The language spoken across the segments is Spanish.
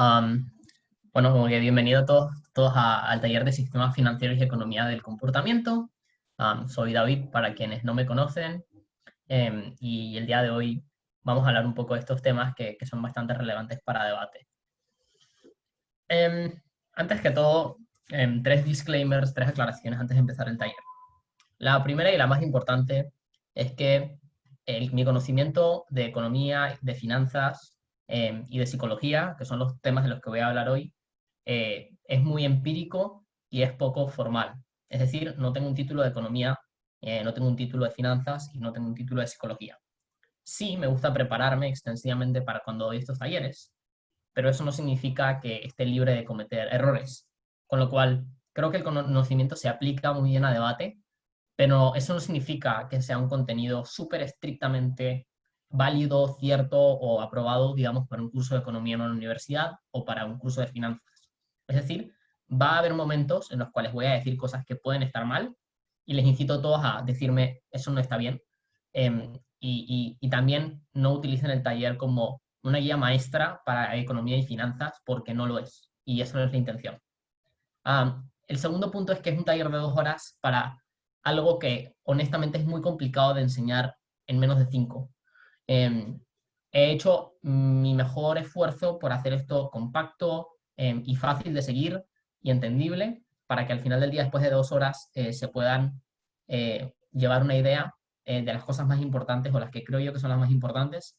Am, bueno, como que bienvenido todos al taller de Sistemas Financieros y Economía del Comportamiento. Soy David, para quienes no me conocen, y el día de hoy vamos a hablar un poco de estos temas que son bastante relevantes para debate. Em, Antes que todo, tres disclaimers, tres aclaraciones antes de empezar el taller. La primera y la más importante es que mi conocimiento de economía, de finanzas y de psicología, que son los temas de los que voy a hablar hoy, es muy empírico y es poco formal. Es decir, no tengo un título de economía, no tengo un título de finanzas y no tengo un título de psicología. Sí, me gusta prepararme extensivamente para cuando doy estos talleres, pero eso no significa que esté libre de cometer errores. Con lo cual, creo que el conocimiento se aplica muy bien a debate, pero eso no significa que sea un contenido súper estrictamente válido, cierto o aprobado, digamos, para un curso de economía en una universidad o para un curso de finanzas. Es decir, va a haber momentos en los cuales voy a decir cosas que pueden estar mal y les incito a todos a decirme, eso no está bien. Y también no utilicen el taller como una guía maestra para economía y finanzas porque no lo es. Y eso no es la intención. El segundo punto es que es un taller de 2 horas para algo que honestamente es muy complicado de enseñar en menos de 5. He hecho mi mejor esfuerzo por hacer esto compacto y fácil de seguir y entendible para que al final del día, después de 2 horas, se puedan llevar una idea de las cosas más importantes o las que creo yo que son las más importantes,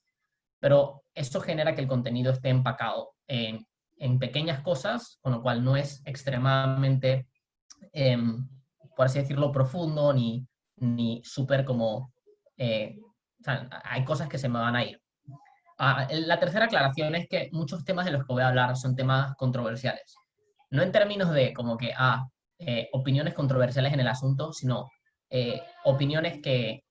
pero esto genera que el contenido esté empacado en pequeñas cosas, con lo cual no es extremadamente, eh, por así decirlo, profundo ni súper como... o sea, hay cosas que se me van a ir. La tercera aclaración es que muchos temas de los que voy a hablar son temas controversiales. No en términos de como que, opiniones controversiales en el asunto, sino opiniones que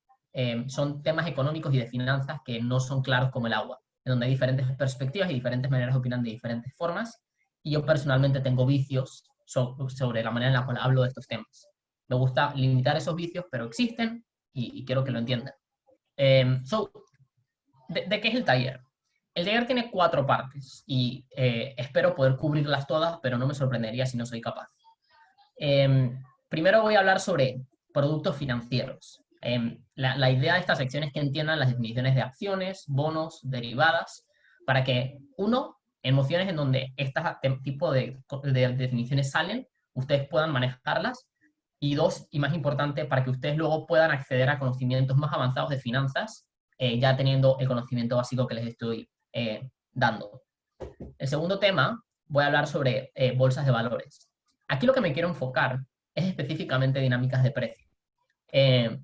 son temas económicos y de finanzas que no son claros como el agua, en donde hay diferentes perspectivas y diferentes maneras de opinar de diferentes formas. Y yo personalmente tengo vicios sobre la manera en la cual hablo de estos temas. Me gusta limitar esos vicios, pero existen y quiero que lo entiendan. So, ¿de qué es el taller? El taller tiene 4 partes y espero poder cubrirlas todas, pero no me sorprendería si no soy capaz. Primero voy a hablar sobre productos financieros. La idea de esta sección es que entiendan las definiciones de acciones, bonos, derivadas, para que, uno, en mociones en donde este tipo de definiciones salen, ustedes puedan manejarlas, y dos, y más importante, para que ustedes luego puedan acceder a conocimientos más avanzados de finanzas, ya teniendo el conocimiento básico que les estoy dando. El segundo tema, voy a hablar sobre bolsas de valores. Aquí lo que me quiero enfocar es específicamente dinámicas de precio. Eh,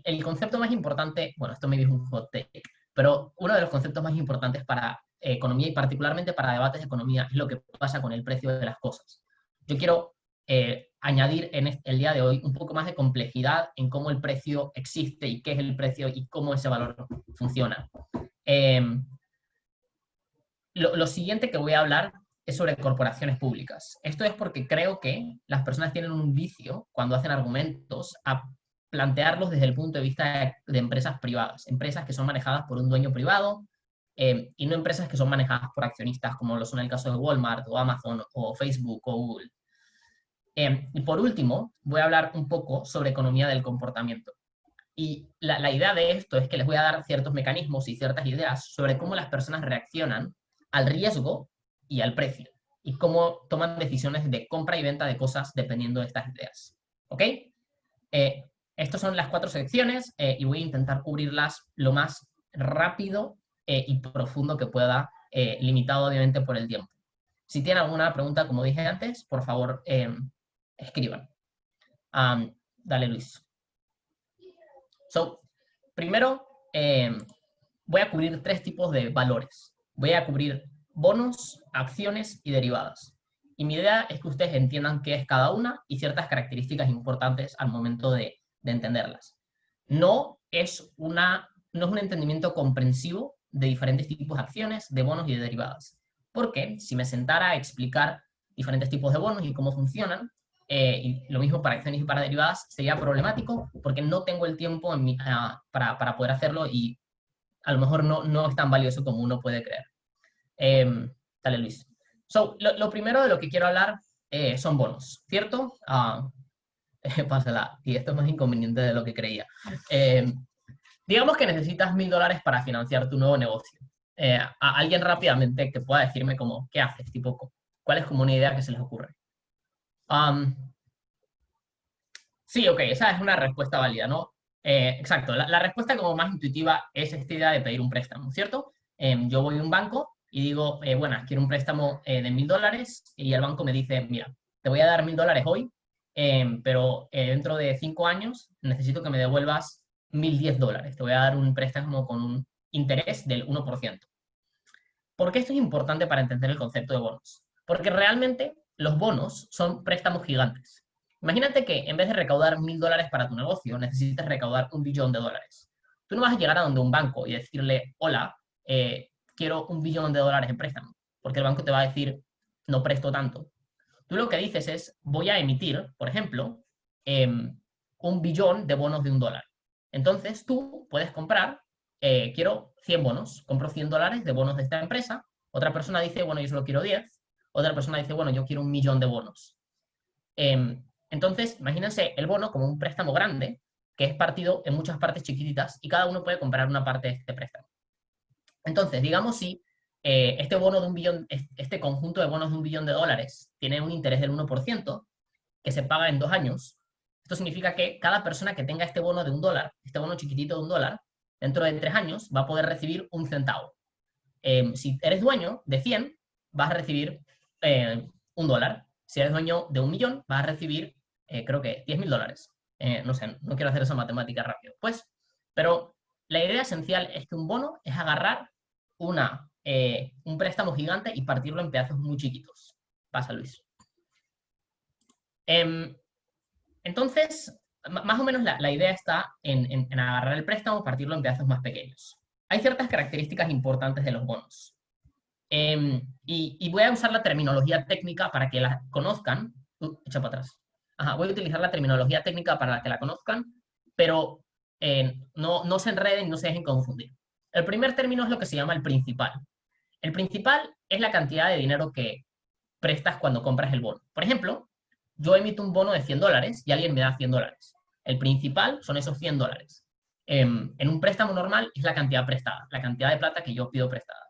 el concepto más importante, bueno, esto me es un hot take, pero uno de los conceptos más importantes para economía y particularmente para debates de economía es lo que pasa con el precio de las cosas. Yo quiero añadir en el día de hoy un poco más de complejidad en cómo el precio existe y qué es el precio y cómo ese valor funciona. Eh, lo siguiente que voy a hablar es sobre corporaciones públicas. Esto es porque creo que las personas tienen un vicio cuando hacen argumentos a plantearlos desde el punto de vista de empresas privadas, empresas que son manejadas por un dueño privado y no empresas que son manejadas por accionistas, como lo son el caso de Walmart o Amazon o Facebook o Google. Y por último, voy a hablar un poco sobre economía del comportamiento. Y la idea de esto es que les voy a dar ciertos mecanismos y ciertas ideas sobre cómo las personas reaccionan al riesgo y al precio, y cómo toman decisiones de compra y venta de cosas dependiendo de estas ideas. ¿Ok? Estas son las 4 secciones y voy a intentar cubrirlas lo más rápido y profundo que pueda, limitado obviamente por el tiempo. Si tienen alguna pregunta, como dije antes, por favor, escriban. Dale, Luis. So, primero, voy a cubrir 3 tipos de valores. Voy a cubrir bonos, acciones y derivadas. Y mi idea es que ustedes entiendan qué es cada una y ciertas características importantes al momento de entenderlas. No es un entendimiento comprensivo de diferentes tipos de acciones, de bonos y de derivadas. Porque si me sentara a explicar diferentes tipos de bonos y cómo funcionan, y lo mismo para acciones y para derivadas, sería problemático porque no tengo el tiempo para poder hacerlo y a lo mejor no es tan valioso como uno puede creer. Dale, Luis. Lo primero de lo que quiero hablar son bonos, ¿cierto? Pásala. Y esto es más inconveniente de lo que creía. Eh, digamos que necesitas $1000 para financiar tu nuevo negocio. A alguien rápidamente que pueda decirme como, ¿qué haces? Tipo, ¿cuál es como una idea que se les ocurre? Am, sí, ok, esa es una respuesta válida, ¿no? Exacto, la respuesta como más intuitiva es esta idea de pedir un préstamo, ¿cierto? Yo voy a un banco y digo, bueno, quiero un préstamo de $1000 y el banco me dice, mira, te voy a dar $1000 hoy, pero dentro de 5 años necesito que me devuelvas $1010. Te voy a dar un préstamo con un interés del 1%. ¿Por qué esto es importante para entender el concepto de bonos? Porque realmente los bonos son préstamos gigantes. Imagínate que en vez de recaudar $1000 para tu negocio, necesitas recaudar $1 billón. Tú no vas a llegar a donde un banco y decirle, hola, quiero $1 billón en préstamo, porque el banco te va a decir, no presto tanto. Tú lo que dices es, voy a emitir, por ejemplo, 1 billón de bonos de $1. Entonces tú puedes comprar, quiero 100 bonos, compro $100 de bonos de esta empresa, otra persona dice, bueno, yo solo quiero 10, otra persona dice, bueno, yo quiero 1 millón de bonos. Entonces, imagínense el bono como un préstamo grande, que es partido en muchas partes chiquititas, y cada uno puede comprar una parte de este préstamo. Entonces, digamos si este bono de 1 billón, este conjunto de bonos de $1 billón tiene un interés del 1%, que se paga en 2 años. Esto significa que cada persona que tenga este bono de $1, este bono chiquitito de $1, dentro de 3 años va a poder recibir 1 centavo. Si eres dueño de 100, vas a recibir $1. Si eres dueño de 1 millón, vas a recibir, creo que $10.000. No sé, no quiero hacer esa matemática rápido. Pues, pero la idea esencial es que un bono es agarrar un préstamo gigante y partirlo en pedazos muy chiquitos. Pasa, Luis. Entonces, más o menos la idea está en agarrar el préstamo y partirlo en pedazos más pequeños. Hay ciertas características importantes de los bonos. Y voy a usar la terminología técnica para que la conozcan. Echa para atrás. Ajá, voy a utilizar la terminología técnica para que la conozcan, pero no se enreden y no se dejen confundir. El primer término es lo que se llama el principal. El principal es la cantidad de dinero que prestas cuando compras el bono. Por ejemplo, yo emito un bono de $100 y alguien me da $100. El principal son esos $100. En un préstamo normal es la cantidad prestada, la cantidad de plata que yo pido prestada.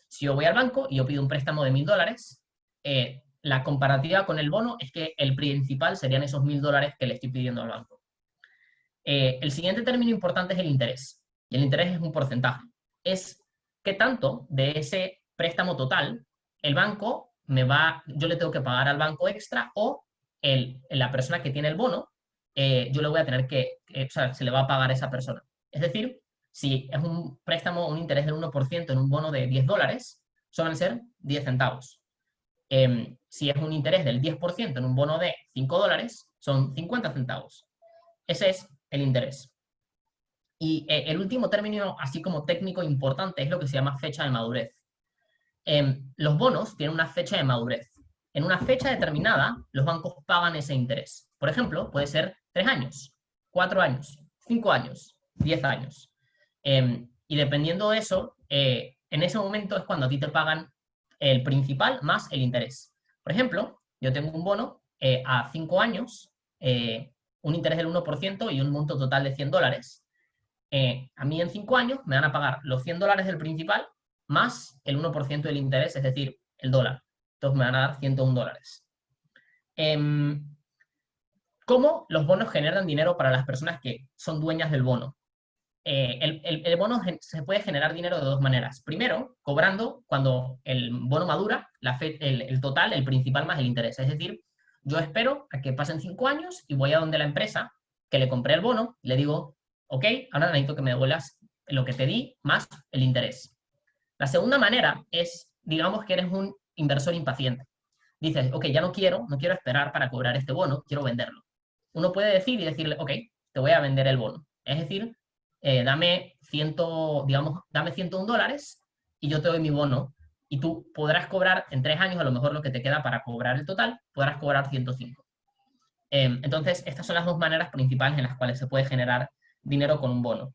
Si yo voy al banco y yo pido un préstamo de $1000, la comparativa con el bono es que el principal serían esos $1000 que le estoy pidiendo al banco. El siguiente término importante es el interés. Y el interés es un porcentaje. Es qué tanto de ese préstamo total el banco yo le tengo que pagar al banco extra, o la persona que tiene el bono, yo le voy a tener o sea, se le va a pagar a esa persona. Es decir, si es un préstamo, un interés del 1% en un bono de $10, suelen ser 10 centavos. Si es un interés del 10% en un bono de $5, son 50 centavos. Ese es el interés. Y el último término, así como técnico importante, es lo que se llama fecha de madurez. Los bonos tienen una fecha de madurez. En una fecha determinada, los bancos pagan ese interés. Por ejemplo, puede ser 3 años, 4 años, 5 años, 10 años. Y dependiendo de eso, en ese momento es cuando a ti te pagan el principal más el interés. Por ejemplo, yo tengo un bono a 5 años, un interés del 1% y un monto total de $100. A mí en 5 años me van a pagar los $100 del principal más el 1% del interés, es decir, el dólar. Entonces me van a dar $101. ¿Cómo los bonos generan dinero para las personas que son dueñas del bono? El bono se puede generar dinero de 2 maneras. Primero, cobrando cuando el bono madura, el total, el principal más el interés. Es decir, yo espero a que pasen 5 años y voy a donde la empresa que le compré el bono y le digo, ok, ahora necesito que me devuelvas lo que te di más el interés. La segunda manera es, digamos que eres un inversor impaciente. Dices, ok, ya no quiero esperar para cobrar este bono, quiero venderlo. Uno puede decir y decirle, ok, te voy a vender el bono. Es decir, dame $101 y yo te doy mi bono, y tú podrás cobrar en 3 años, a lo mejor lo que te queda para cobrar el total, podrás cobrar 105. Entonces, estas son las 2 maneras principales en las cuales se puede generar dinero con un bono.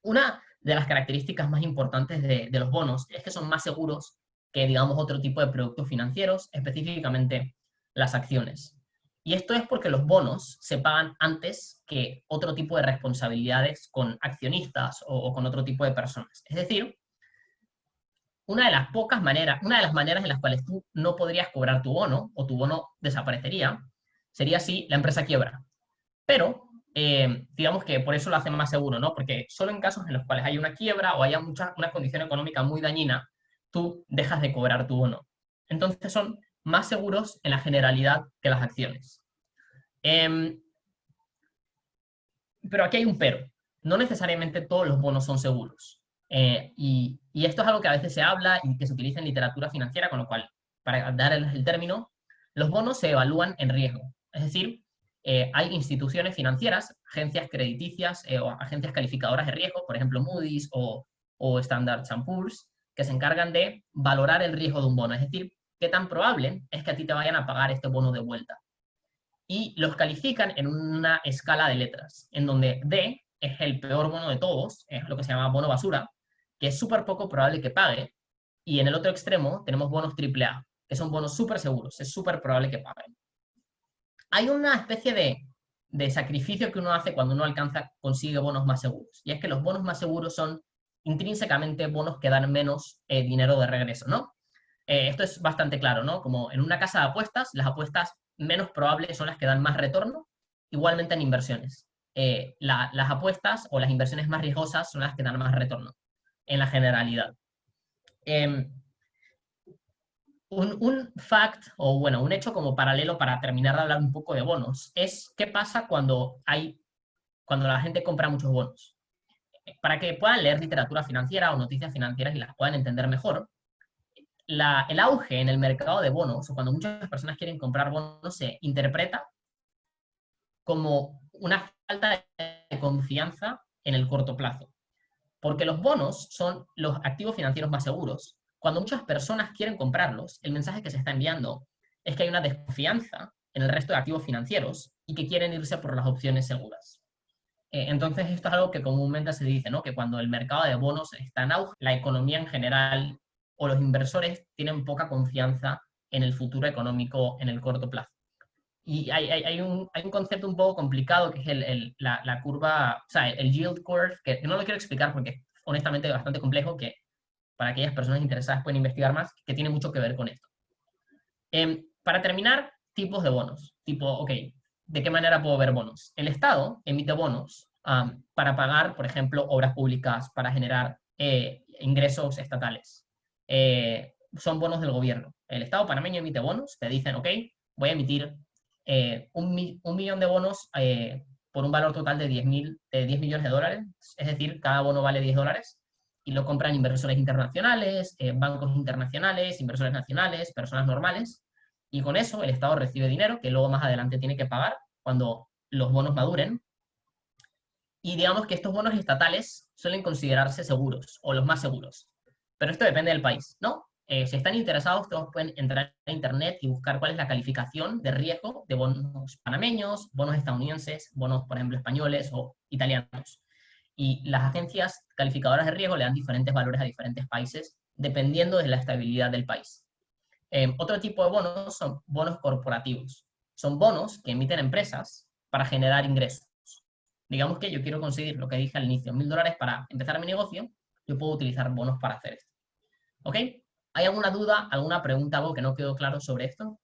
Una de las características más importantes de los bonos es que son más seguros que, digamos, otro tipo de productos financieros, específicamente las acciones. Y esto es porque los bonos se pagan antes que otro tipo de responsabilidades con accionistas o con otro tipo de personas. Es decir, una de las maneras en las cuales tú no podrías cobrar tu bono o tu bono desaparecería sería si la empresa quiebra. Pero digamos que por eso lo hacen más seguro, ¿no? Porque solo en casos en los cuales hay una quiebra o haya una condición económica muy dañina, tú dejas de cobrar tu bono. Entonces son más seguros en la generalidad que las acciones. Pero aquí hay un pero. No necesariamente todos los bonos son seguros. Y esto es algo que a veces se habla y que se utiliza en literatura financiera, con lo cual, para dar el término, los bonos se evalúan en riesgo. Es decir, hay instituciones financieras, agencias crediticias o agencias calificadoras de riesgo, por ejemplo Moody's o Standard & Poor's, que se encargan de valorar el riesgo de un bono. Es decir, qué tan probable es que a ti te vayan a pagar este bono de vuelta. Y los califican en una escala de letras, en donde D es el peor bono de todos, es lo que se llama bono basura, que es súper poco probable que pague, y en el otro extremo tenemos bonos AAA, que son bonos súper seguros, es súper probable que paguen. Hay una especie de sacrificio que uno hace cuando uno consigue bonos más seguros, y es que los bonos más seguros son intrínsecamente bonos que dan menos dinero de regreso, ¿no? Esto es bastante claro, ¿no? Como en una casa de apuestas, las apuestas menos probables son las que dan más retorno, igualmente en inversiones. Las apuestas o las inversiones más riesgosas son las que dan más retorno, en la generalidad. Un fact, o bueno, un hecho como paralelo para terminar de hablar un poco de bonos, es qué pasa cuando la gente compra muchos bonos. Para que puedan leer literatura financiera o noticias financieras y las puedan entender mejor, el auge en el mercado de bonos, o cuando muchas personas quieren comprar bonos, se interpreta como una falta de confianza en el corto plazo. Porque los bonos son los activos financieros más seguros. Cuando muchas personas quieren comprarlos, el mensaje que se está enviando es que hay una desconfianza en el resto de activos financieros y que quieren irse por las opciones seguras. Entonces, esto es algo que comúnmente se dice, ¿no? Que cuando el mercado de bonos está en auge, la economía en general o los inversores tienen poca confianza en el futuro económico en el corto plazo. Y hay un concepto un poco complicado que es la curva, o sea, el yield curve, que no lo quiero explicar porque es honestamente bastante complejo, que para aquellas personas interesadas pueden investigar más, que tiene mucho que ver con esto. Para terminar, tipos de bonos. Tipo, ok, ¿de qué manera puedo ver bonos? El Estado emite bonos para pagar, por ejemplo, obras públicas, para generar ingresos estatales. Son bonos del gobierno. El Estado panameño emite bonos, te dicen, ok, voy a emitir un millón de bonos por un valor total de 10 millones de dólares, es decir, cada bono vale $10, y lo compran inversores internacionales, bancos internacionales, inversores nacionales, personas normales, y con eso el Estado recibe dinero que luego más adelante tiene que pagar cuando los bonos maduren. Y digamos que estos bonos estatales suelen considerarse seguros, o los más seguros. Pero esto depende del país, ¿no? Si están interesados, todos pueden entrar a internet y buscar cuál es la calificación de riesgo de bonos panameños, bonos estadounidenses, bonos, por ejemplo, españoles o italianos. Y las agencias calificadoras de riesgo le dan diferentes valores a diferentes países, dependiendo de la estabilidad del país. Otro tipo de bonos son bonos corporativos. Son bonos que emiten empresas para generar ingresos. Digamos que yo quiero conseguir lo que dije al inicio, $1000 para empezar mi negocio, yo puedo utilizar bonos para hacer esto. ¿Ok? ¿Hay alguna duda, alguna pregunta, algo que no quedó claro sobre esto?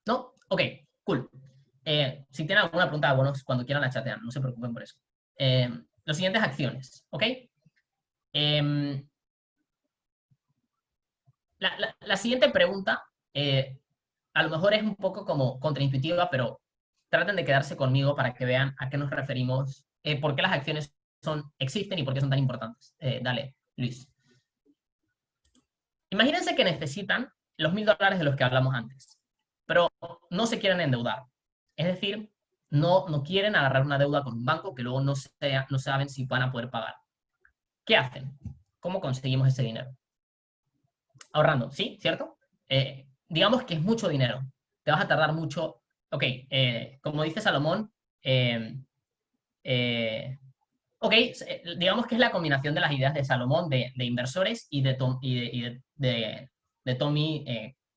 ¿No? Ok, cool. Si tienen alguna pregunta, bueno, cuando quieran la chatean, no se preocupen por eso. Los siguientes acciones, ¿ok? La siguiente pregunta, a lo mejor es un poco como contraintuitiva, pero traten de quedarse conmigo para que vean a qué nos referimos, por qué las acciones existen y por qué son tan importantes. Dale, Luis. Imagínense que necesitan los $1000 de los que hablamos antes, pero no se quieren endeudar. Es decir, no quieren agarrar una deuda con un banco que luego no saben si van a poder pagar. ¿Qué hacen? ¿Cómo conseguimos ese dinero? Ahorrando, ¿sí? ¿Cierto? Digamos que es mucho dinero. Te vas a tardar mucho. Ok, como dice Salomón, eh, Ok, digamos que es la combinación de las ideas de Salomón, de inversores, y de Tommy,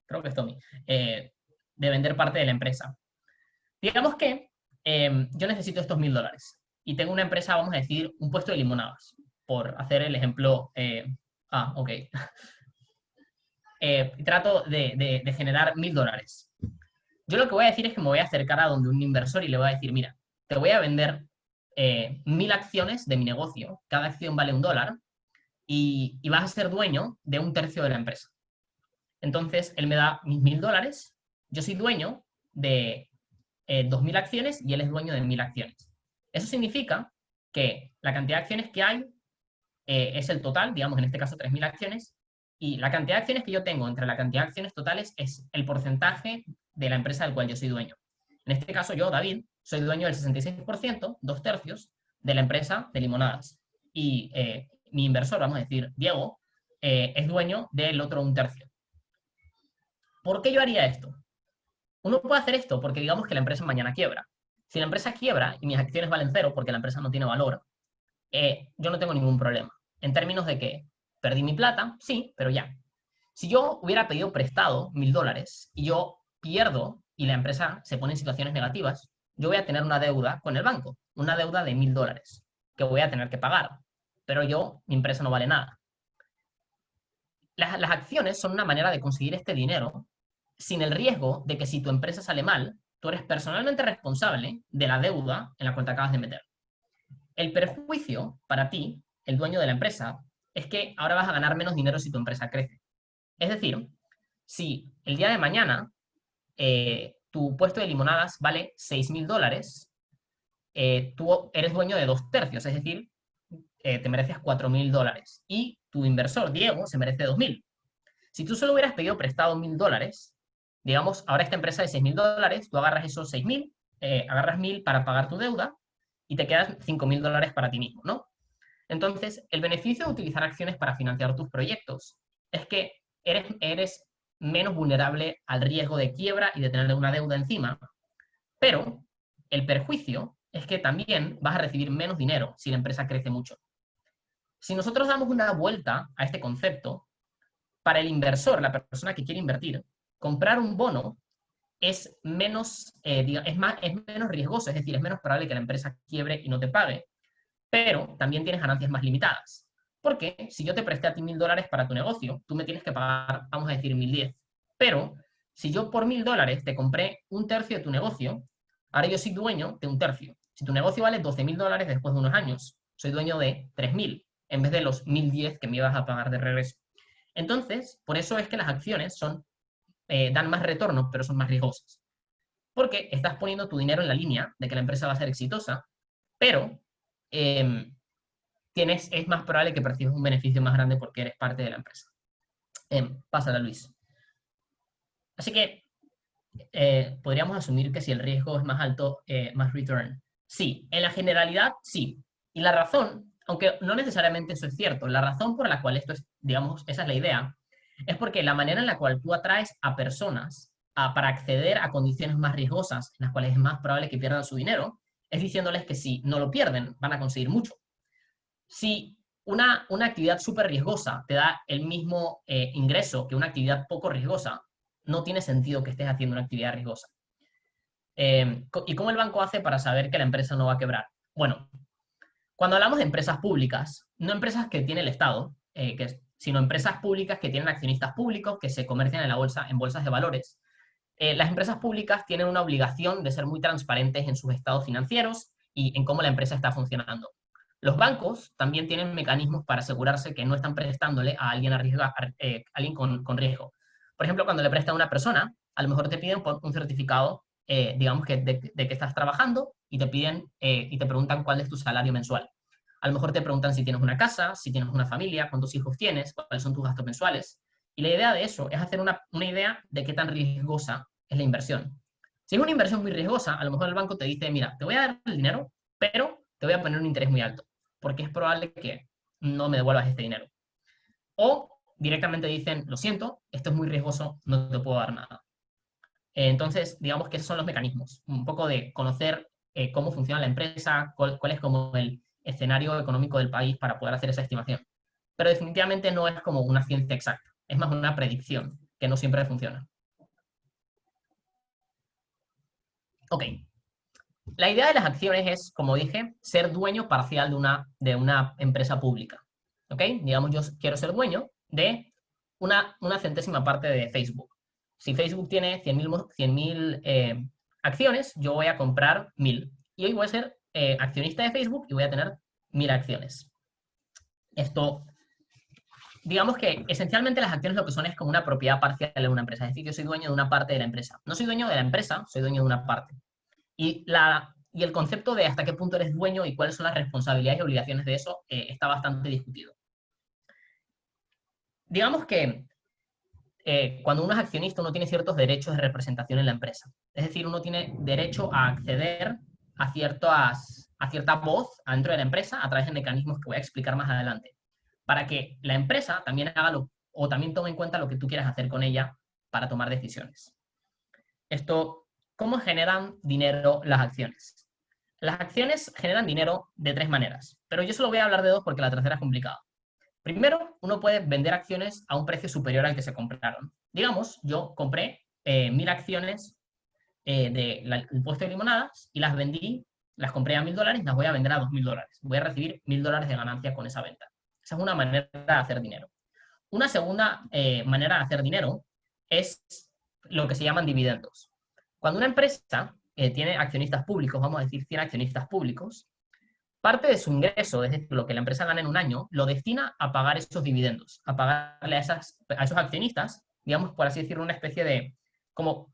creo que es Tommy, de vender parte de la empresa. Digamos que yo necesito estos $1000 y tengo una empresa, vamos a decir, un puesto de limonadas, por hacer el ejemplo. Ok. Trato de generar $1000. Yo lo que voy a decir es que me voy a acercar a donde un inversor y le voy a decir, mira, te voy a vender 1000 acciones de mi negocio, cada acción vale $1, y vas a ser dueño de un tercio de la empresa. Entonces, él me da mis $1000, yo soy dueño de 2000 acciones y él es dueño de 1000 acciones. Eso significa que la cantidad de acciones que hay es el total, digamos en este caso 3000 acciones, y la cantidad de acciones que yo tengo entre la cantidad de acciones totales es el porcentaje de la empresa del cual yo soy dueño. En este caso yo, David, soy dueño del 66%, 2/3, de la empresa de limonadas. Y mi inversor, vamos a decir, Diego, es dueño del otro 1/3. ¿Por qué yo haría esto? Uno puede hacer esto porque digamos que la empresa mañana quiebra. Si la empresa quiebra y mis acciones valen cero porque la empresa no tiene valor, yo no tengo ningún problema. En términos de que perdí mi plata, sí, pero ya. Si yo hubiera pedido prestado $1000 y yo pierdo y la empresa se pone en situaciones negativas, yo voy a tener una deuda con el banco, una deuda de $1000 que voy a tener que pagar. Pero mi empresa no vale nada. Las acciones son una manera de conseguir este dinero sin el riesgo de que si tu empresa sale mal, tú eres personalmente responsable de la deuda en la cual te acabas de meter. El perjuicio para ti, el dueño de la empresa, es que ahora vas a ganar menos dinero si tu empresa crece. Es decir, si el día de mañana tu puesto de limonadas vale $6000, tú eres dueño de 2/3, es decir, te mereces $4000 y tu inversor, Diego, se merece 2000. Si tú solo hubieras pedido prestado $1000, digamos, ahora esta empresa de $6000, tú agarras esos 6000, agarras 1000 para pagar tu deuda y te quedas $5000 para ti mismo, ¿no? Entonces, el beneficio de utilizar acciones para financiar tus proyectos es que eres menos vulnerable al riesgo de quiebra y de tener una deuda encima, pero el perjuicio es que también vas a recibir menos dinero si la empresa crece mucho. Si nosotros damos una vuelta a este concepto, para el inversor, la persona que quiere invertir, comprar un bono es menos, es menos riesgoso, es decir, es menos probable que la empresa quiebre y no te pague, pero también tienes ganancias más limitadas. Porque si yo te presté a ti $1000 para tu negocio, tú me tienes que pagar, vamos a decir, 1010. Pero si yo por $1000 te compré un tercio de tu negocio, ahora yo soy dueño de un tercio. Si tu negocio vale $12000 después de unos años, soy dueño de 3000 en vez de los 1010 que me ibas a pagar de regreso. Entonces, por eso es que las acciones dan más retorno, pero son más riesgosas. Porque estás poniendo tu dinero en la línea de que la empresa va a ser exitosa, pero es más probable que percibas un beneficio más grande porque eres parte de la empresa. Pásala, Luis. Así que podríamos asumir que si el riesgo es más alto, más return. Sí, en la generalidad, sí. Y la razón, aunque no necesariamente eso es cierto, la razón por la cual esto es, digamos, esa es la idea, es porque la manera en la cual tú atraes a personas para acceder a condiciones más riesgosas, en las cuales es más probable que pierdan su dinero, es diciéndoles que si no lo pierden, van a conseguir mucho. Si una actividad súper riesgosa te da el mismo ingreso que una actividad poco riesgosa, no tiene sentido que estés haciendo una actividad riesgosa. ¿Y cómo el banco hace para saber que la empresa no va a quebrar? Bueno, cuando hablamos de empresas públicas, no empresas que tiene el Estado, sino empresas públicas que tienen accionistas públicos, que se comercian en la bolsa, en bolsas de valores. Las empresas públicas tienen una obligación de ser muy transparentes en sus estados financieros y en cómo la empresa está funcionando. Los bancos también tienen mecanismos para asegurarse que no están prestándole a alguien, alguien con riesgo. Por ejemplo, cuando le prestan a una persona, a lo mejor te piden un certificado, digamos, de que estás trabajando y te piden y te preguntan cuál es tu salario mensual. A lo mejor te preguntan si tienes una casa, si tienes una familia, cuántos hijos tienes, cuáles son tus gastos mensuales. Y la idea de eso es hacer una idea de qué tan riesgosa es la inversión. Si es una inversión muy riesgosa, a lo mejor el banco te dice, mira, te voy a dar el dinero, pero te voy a poner un interés muy alto, porque es probable que no me devuelvas este dinero. O directamente dicen, lo siento, esto es muy riesgoso, no te puedo dar nada. Entonces, digamos que esos son los mecanismos, un poco de conocer cómo funciona la empresa, cuál es como escenario económico del país para poder hacer esa estimación. Pero definitivamente no es como una ciencia exacta, es más una predicción, que no siempre funciona. Ok. La idea de las acciones es, como dije, ser dueño parcial de una empresa pública. ¿Ok? Digamos, yo quiero ser dueño de una centésima parte de Facebook. Si Facebook tiene 100.000 acciones, yo voy a comprar 1.000. Y hoy voy a ser accionista de Facebook y voy a tener 1.000 acciones. Esto, digamos que esencialmente las acciones lo que son es como una propiedad parcial de una empresa. Es decir, yo soy dueño de una parte de la empresa. No soy dueño de la empresa, soy dueño de una parte. Y el concepto de hasta qué punto eres dueño y cuáles son las responsabilidades y obligaciones de eso está bastante discutido. Digamos que cuando uno es accionista, uno tiene ciertos derechos de representación en la empresa. Es decir, uno tiene derecho a acceder a cierta voz dentro de la empresa a través de mecanismos que voy a explicar más adelante, para que la empresa también haga o también tome en cuenta lo que tú quieras hacer con ella para tomar decisiones. Esto, ¿cómo generan dinero las acciones? Las acciones generan dinero de 3 maneras, pero yo solo voy a hablar de 2 porque la tercera es complicada. Primero, uno puede vender acciones a un precio superior al que se compraron. Digamos, yo compré 1.000 acciones del puesto de limonadas y las compré a $1.000 y las voy a vender a $2.000. Voy a recibir $1.000 de ganancia con esa venta. Esa es una manera de hacer dinero. Una segunda manera de hacer dinero es lo que se llaman dividendos. Cuando una empresa tiene accionistas públicos, vamos a decir 100 accionistas públicos, parte de su ingreso, es decir, lo que la empresa gana en un año, lo destina a pagar esos dividendos, a pagarle a esos accionistas, digamos, por así decirlo, una especie de como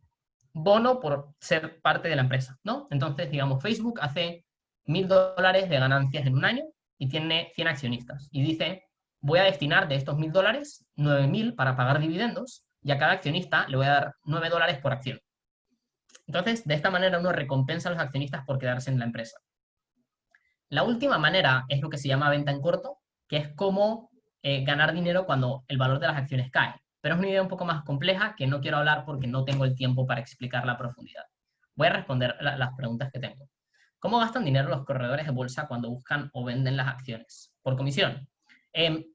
bono por ser parte de la empresa, ¿no? Entonces, digamos, Facebook hace $1.000 de ganancias en un año y tiene 100 accionistas y dice, voy a destinar de estos $1.000, 9.000 para pagar dividendos y a cada accionista le voy a dar $9 por acción. Entonces, de esta manera uno recompensa a los accionistas por quedarse en la empresa. La última manera es lo que se llama venta en corto, que es cómo ganar dinero cuando el valor de las acciones cae. Pero es una idea un poco más compleja que no quiero hablar porque no tengo el tiempo para explicarla a profundidad. Voy a responder las preguntas que tengo. ¿Cómo gastan dinero los corredores de bolsa cuando buscan o venden las acciones? ¿Por comisión?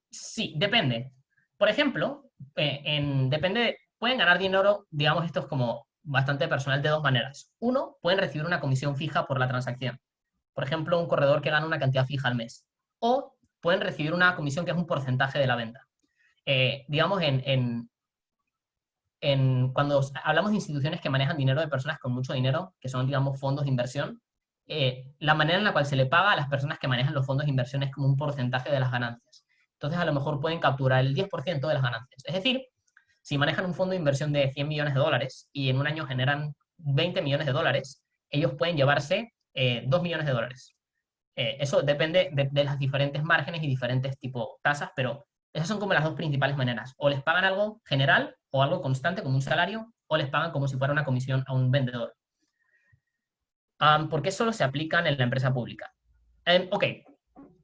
Sí, depende. Por ejemplo, pueden ganar dinero, digamos, esto es como bastante personal de 2 maneras. Uno, pueden recibir una comisión fija por la transacción. Por ejemplo, un corredor que gana una cantidad fija al mes. O pueden recibir una comisión que es un porcentaje de la venta. Digamos, cuando hablamos de instituciones que manejan dinero de personas con mucho dinero, que son, digamos, fondos de inversión, la manera en la cual se le paga a las personas que manejan los fondos de inversión es como un porcentaje de las ganancias. Entonces, a lo mejor pueden capturar el 10% de las ganancias. Es decir, si manejan un fondo de inversión de $100 millones y en un año generan $20 millones, ellos pueden llevarse $2 millones. Eso depende de las diferentes márgenes y diferentes tipo tasas, pero esas son como las 2 principales maneras. O les pagan algo general o algo constante como un salario, o les pagan como si fuera una comisión a un vendedor. ¿Por qué solo se aplican en la empresa pública? Ok,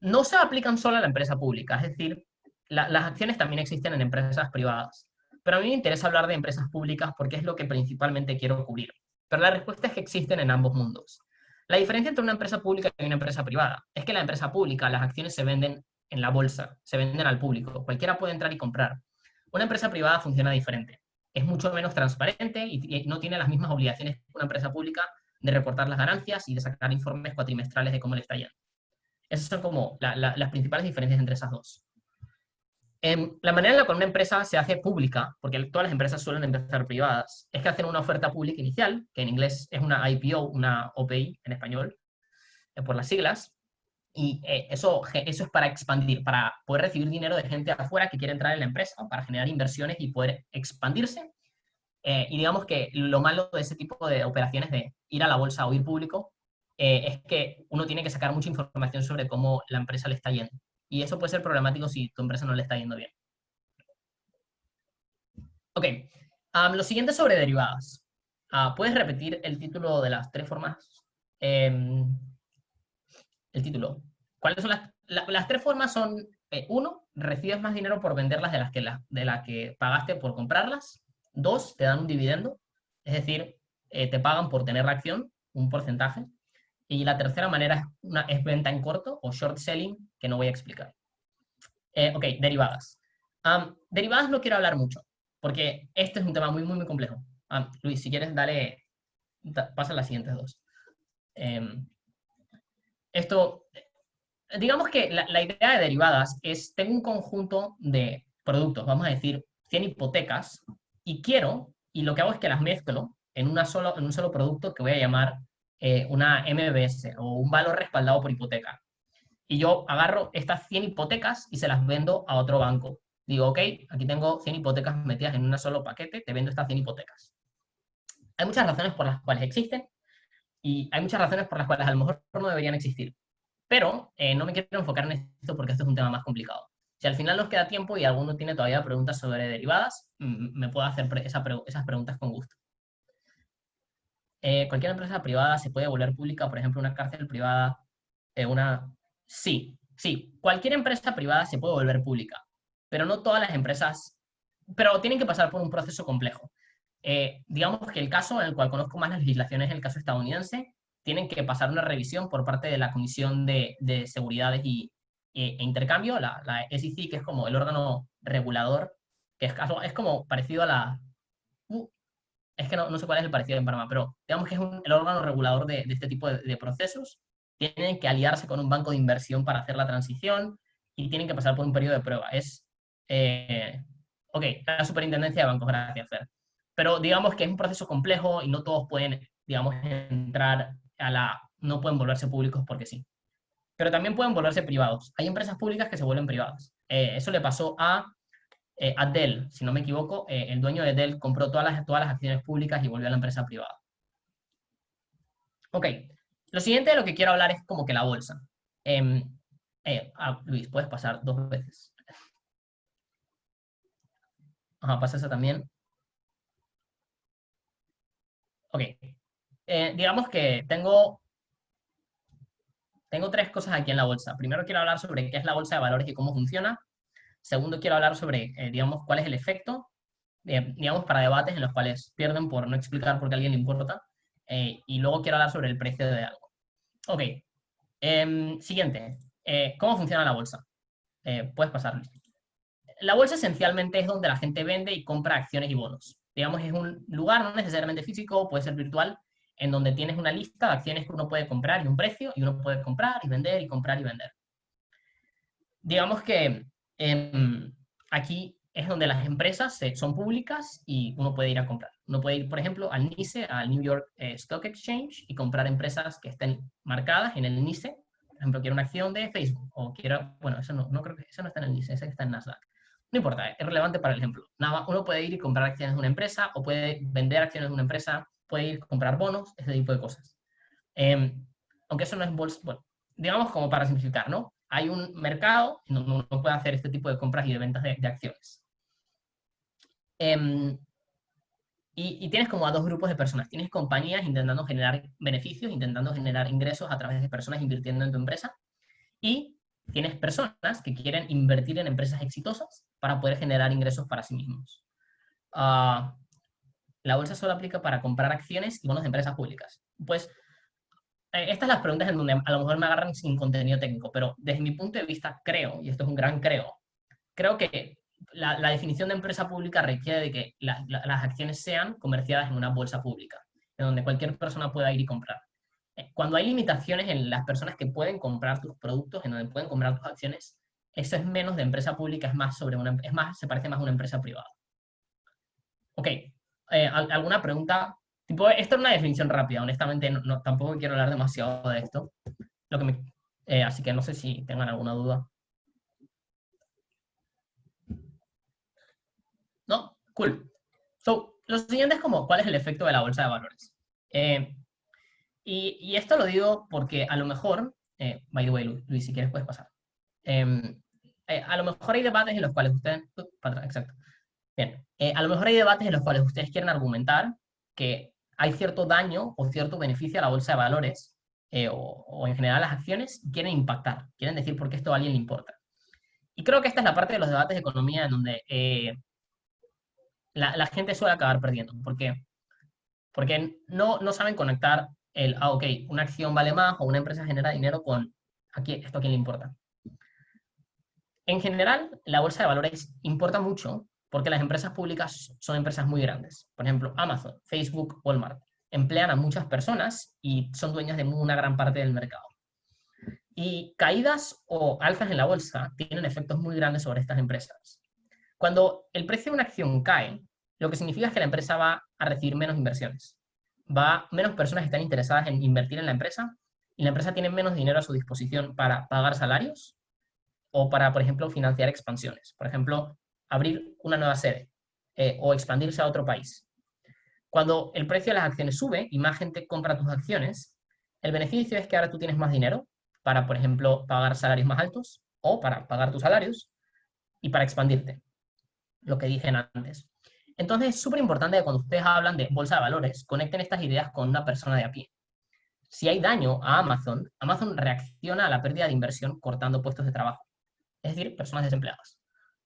no se aplican solo a la empresa pública, es decir, las acciones también existen en empresas privadas. Pero a mí me interesa hablar de empresas públicas porque es lo que principalmente quiero cubrir. Pero la respuesta es que existen en ambos mundos. La diferencia entre una empresa pública y una empresa privada es que la empresa pública, las acciones se venden en la bolsa, se venden al público, cualquiera puede entrar y comprar. Una empresa privada funciona diferente, es mucho menos transparente y no tiene las mismas obligaciones que una empresa pública de reportar las ganancias y de sacar informes cuatrimestrales de cómo le está yendo. Esas son como las principales diferencias entre esas dos. La manera en la cual una empresa se hace pública, porque todas las empresas suelen empezar privadas, es que hacen una oferta pública inicial, que en inglés es una IPO, una OPI en español, por las siglas, y eso es para expandir, para poder recibir dinero de gente afuera que quiere entrar en la empresa, para generar inversiones y poder expandirse. Y digamos que lo malo de ese tipo de operaciones de ir a la bolsa o ir público es que uno tiene que sacar mucha información sobre cómo la empresa le está yendo. Y eso puede ser problemático si tu empresa no le está yendo bien. Ok, lo siguiente es sobre derivadas. ¿Puedes repetir el título de las 3 formas? El título. ¿Cuáles son las 3 formas? Son, 1, recibes más dinero por venderlas de las que pagaste por comprarlas. 2, te dan un dividendo, es decir, te pagan por tener la acción, un porcentaje. Y la tercera manera es venta en corto o short selling, que no voy a explicar. Ok, derivadas. Derivadas no quiero hablar mucho, porque este es un tema muy, muy, muy complejo. Luis, si quieres, dale, pasa a las siguientes dos. Em, esto, digamos que la idea de derivadas es, tengo un conjunto de productos, vamos a decir, 100 hipotecas, y lo que hago es que las mezclo en un solo producto que voy a llamar una MBS o un valor respaldado por hipoteca. Y yo agarro estas 100 hipotecas y se las vendo a otro banco. Digo, ok, aquí tengo 100 hipotecas metidas en un solo paquete, te vendo estas 100 hipotecas. Hay muchas razones por las cuales existen y hay muchas razones por las cuales a lo mejor no deberían existir. Pero no me quiero enfocar en esto porque esto es un tema más complicado. Si al final nos queda tiempo y alguno tiene todavía preguntas sobre derivadas, me puedo hacer esas preguntas con gusto. Cualquier empresa privada se puede volver pública, por ejemplo, una cárcel privada, una... Sí, sí, cualquier empresa privada se puede volver pública, pero no todas las empresas, pero tienen que pasar por un proceso complejo. Digamos que el caso en el cual conozco más la legislación es el caso estadounidense, tienen que pasar una revisión por parte de la Comisión de Seguridades e Intercambio, la SEC, que es como el órgano regulador, que es como parecido a la... es que no sé cuál es el parecido en Panamá, pero digamos que es el órgano regulador de este tipo de procesos. Tienen que aliarse con un banco de inversión para hacer la transición y tienen que pasar por un periodo de prueba. Eh, ok, la superintendencia de bancos, gracias, Fer. Pero digamos que es un proceso complejo y no todos pueden, digamos, entrar no pueden volverse públicos porque sí. Pero también pueden volverse privados. Hay empresas públicas que se vuelven privadas. Eso le pasó a Dell, si no me equivoco, el dueño de Dell compró todas las acciones públicas y volvió a la empresa privada. Ok, lo siguiente de lo que quiero hablar es como que la bolsa. Em, Luis, puedes pasar 2 veces. Ajá, pasa esa también. Ok, digamos que tengo 3 cosas aquí en la bolsa. Primero quiero hablar sobre qué es la bolsa de valores y cómo funciona. Segundo quiero hablar sobre, digamos, cuál es el efecto, digamos, para debates en los cuales pierden por no explicar por qué a alguien le importa. Y luego quiero hablar sobre el precio de algo. Ok, siguiente. ¿Cómo funciona la bolsa? Puedes pasar, Luis. La bolsa esencialmente es donde la gente vende y compra acciones y bonos. Digamos, es un lugar no necesariamente físico, puede ser virtual, en donde tienes una lista de acciones que uno puede comprar y un precio, y uno puede comprar y vender y comprar y vender. Digamos que aquí es donde las empresas son públicas y uno puede ir a comprar. Uno puede ir, por ejemplo, al NYSE, al New York Stock Exchange, y comprar empresas que estén marcadas en el NYSE. Por ejemplo, quiero una acción de Facebook, o quiero, bueno, eso no creo que eso no está en el NYSE, ese está en Nasdaq. No importa, es relevante para el ejemplo. Nada, uno puede ir y comprar acciones de una empresa, o puede vender acciones de una empresa, puede ir a comprar bonos, ese tipo de cosas. Aunque eso no es bolsa, bueno, digamos como para simplificar, ¿no? Hay un mercado en donde uno puede hacer este tipo de compras y de ventas de acciones. Eh, y tienes como a 2 grupos de personas. Tienes compañías intentando generar beneficios, intentando generar ingresos a través de personas invirtiendo en tu empresa. Y tienes personas que quieren invertir en empresas exitosas para poder generar ingresos para sí mismos. Uh, la bolsa solo aplica para comprar acciones y bonos de empresas públicas. Pues estas las preguntas en donde a lo mejor me agarran sin contenido técnico, pero desde mi punto de vista creo, y esto es un gran creo que la definición de empresa pública requiere de que las acciones sean comerciadas en una bolsa pública, en donde cualquier persona pueda ir y comprar. Cuando hay limitaciones en las personas que pueden comprar tus productos, en donde pueden comprar tus acciones, eso es menos de empresa pública, se parece más a una empresa privada. Ok, ¿alguna pregunta? Tipo, esta es una definición rápida, honestamente tampoco quiero hablar demasiado de esto. Así que no sé si tengan alguna duda. ¿No? Cool. So, lo siguiente es como, ¿cuál es el efecto de la bolsa de valores? Eh, y esto lo digo porque a lo mejor, by the way, Luis, si quieres puedes pasar. A lo mejor hay debates en los cuales ustedes, para atrás, exacto. Bien, a lo mejor hay debates en los cuales ustedes quieren argumentar que hay cierto daño o cierto beneficio a la bolsa de valores o en general a las acciones y quieren impactar, quieren decir por qué esto a alguien le importa. Y creo que esta es la parte de los debates de economía en donde la gente suele acabar perdiendo. ¿Por qué? Porque no saben conectar ok, una acción vale más o una empresa genera dinero con, ¿esto a quién le importa? En general, la bolsa de valores importa mucho porque las empresas públicas son empresas muy grandes. Por ejemplo, Amazon, Facebook, Walmart. Emplean a muchas personas y son dueñas de una gran parte del mercado. Y caídas o alzas en la bolsa tienen efectos muy grandes sobre estas empresas. Cuando el precio de una acción cae, lo que significa es que la empresa va a recibir menos inversiones. Menos personas están interesadas en invertir en la empresa y la empresa tiene menos dinero a su disposición para pagar salarios o para, por ejemplo, financiar expansiones. Por ejemplo, abrir una nueva sede o expandirse a otro país. Cuando el precio de las acciones sube y más gente compra tus acciones, el beneficio es que ahora tú tienes más dinero para, por ejemplo, pagar salarios más altos o para pagar tus salarios y para expandirte, lo que dije antes. Entonces es súper importante que cuando ustedes hablan de bolsa de valores, conecten estas ideas con una persona de a pie. Si hay daño a Amazon, Amazon reacciona a la pérdida de inversión cortando puestos de trabajo, es decir, personas desempleadas.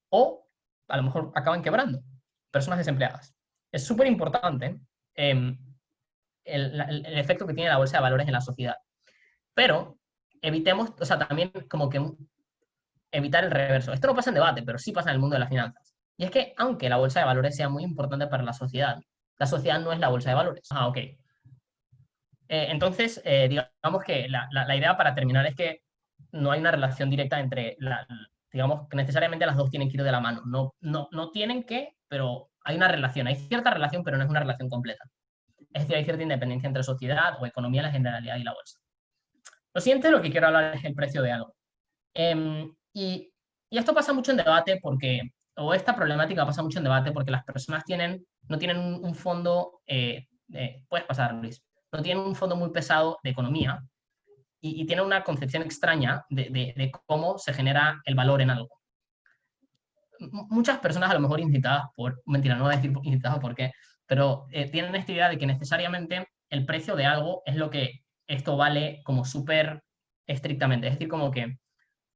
O a lo mejor acaban quebrando, personas desempleadas. Es súper importante eh, el efecto que tiene la bolsa de valores en la sociedad. Pero evitemos, o sea, también como que evitar el reverso. Esto no pasa en debate, pero sí pasa en el mundo de las finanzas. Y es que, aunque la bolsa de valores sea muy importante para la sociedad no es la bolsa de valores. Ah, ok. Entonces, digamos que la idea para terminar es que no hay una relación directa entre, digamos, que necesariamente las dos tienen que ir de la mano. No tienen que, pero hay una relación. Hay cierta relación, pero no es una relación completa. Es decir, hay cierta independencia entre sociedad o economía, la generalidad y la bolsa. Lo siguiente de lo que quiero hablar es el precio de algo. Y esto pasa mucho en debate porque, o esta problemática pasa mucho en debate porque las personas no tienen un fondo, puedes pasar, Luis, no tienen un fondo muy pesado de economía y tienen una concepción extraña de cómo se genera el valor en algo. Muchas personas a lo mejor incitadas mentira, no voy a decir incitadas por qué, pero tienen esta idea de que necesariamente el precio de algo es lo que esto vale como súper estrictamente. Es decir, como que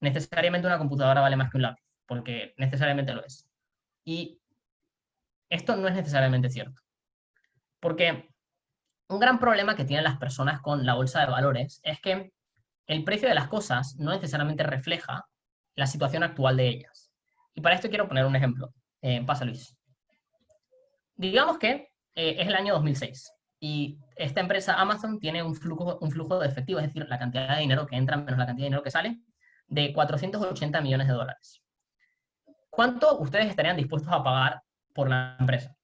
necesariamente una computadora vale más que un lápiz, porque necesariamente lo es. Y esto no es necesariamente cierto, porque un gran problema que tienen las personas con la bolsa de valores es que el precio de las cosas no necesariamente refleja la situación actual de ellas. Y para esto quiero poner un ejemplo. Pasa, Luis. Digamos que es el año 2006 y esta empresa Amazon tiene un flujo de efectivo, es decir, la cantidad de dinero que entra menos la cantidad de dinero que sale, de 480 millones de dólares. ¿Cuánto ustedes estarían dispuestos a pagar por la empresa?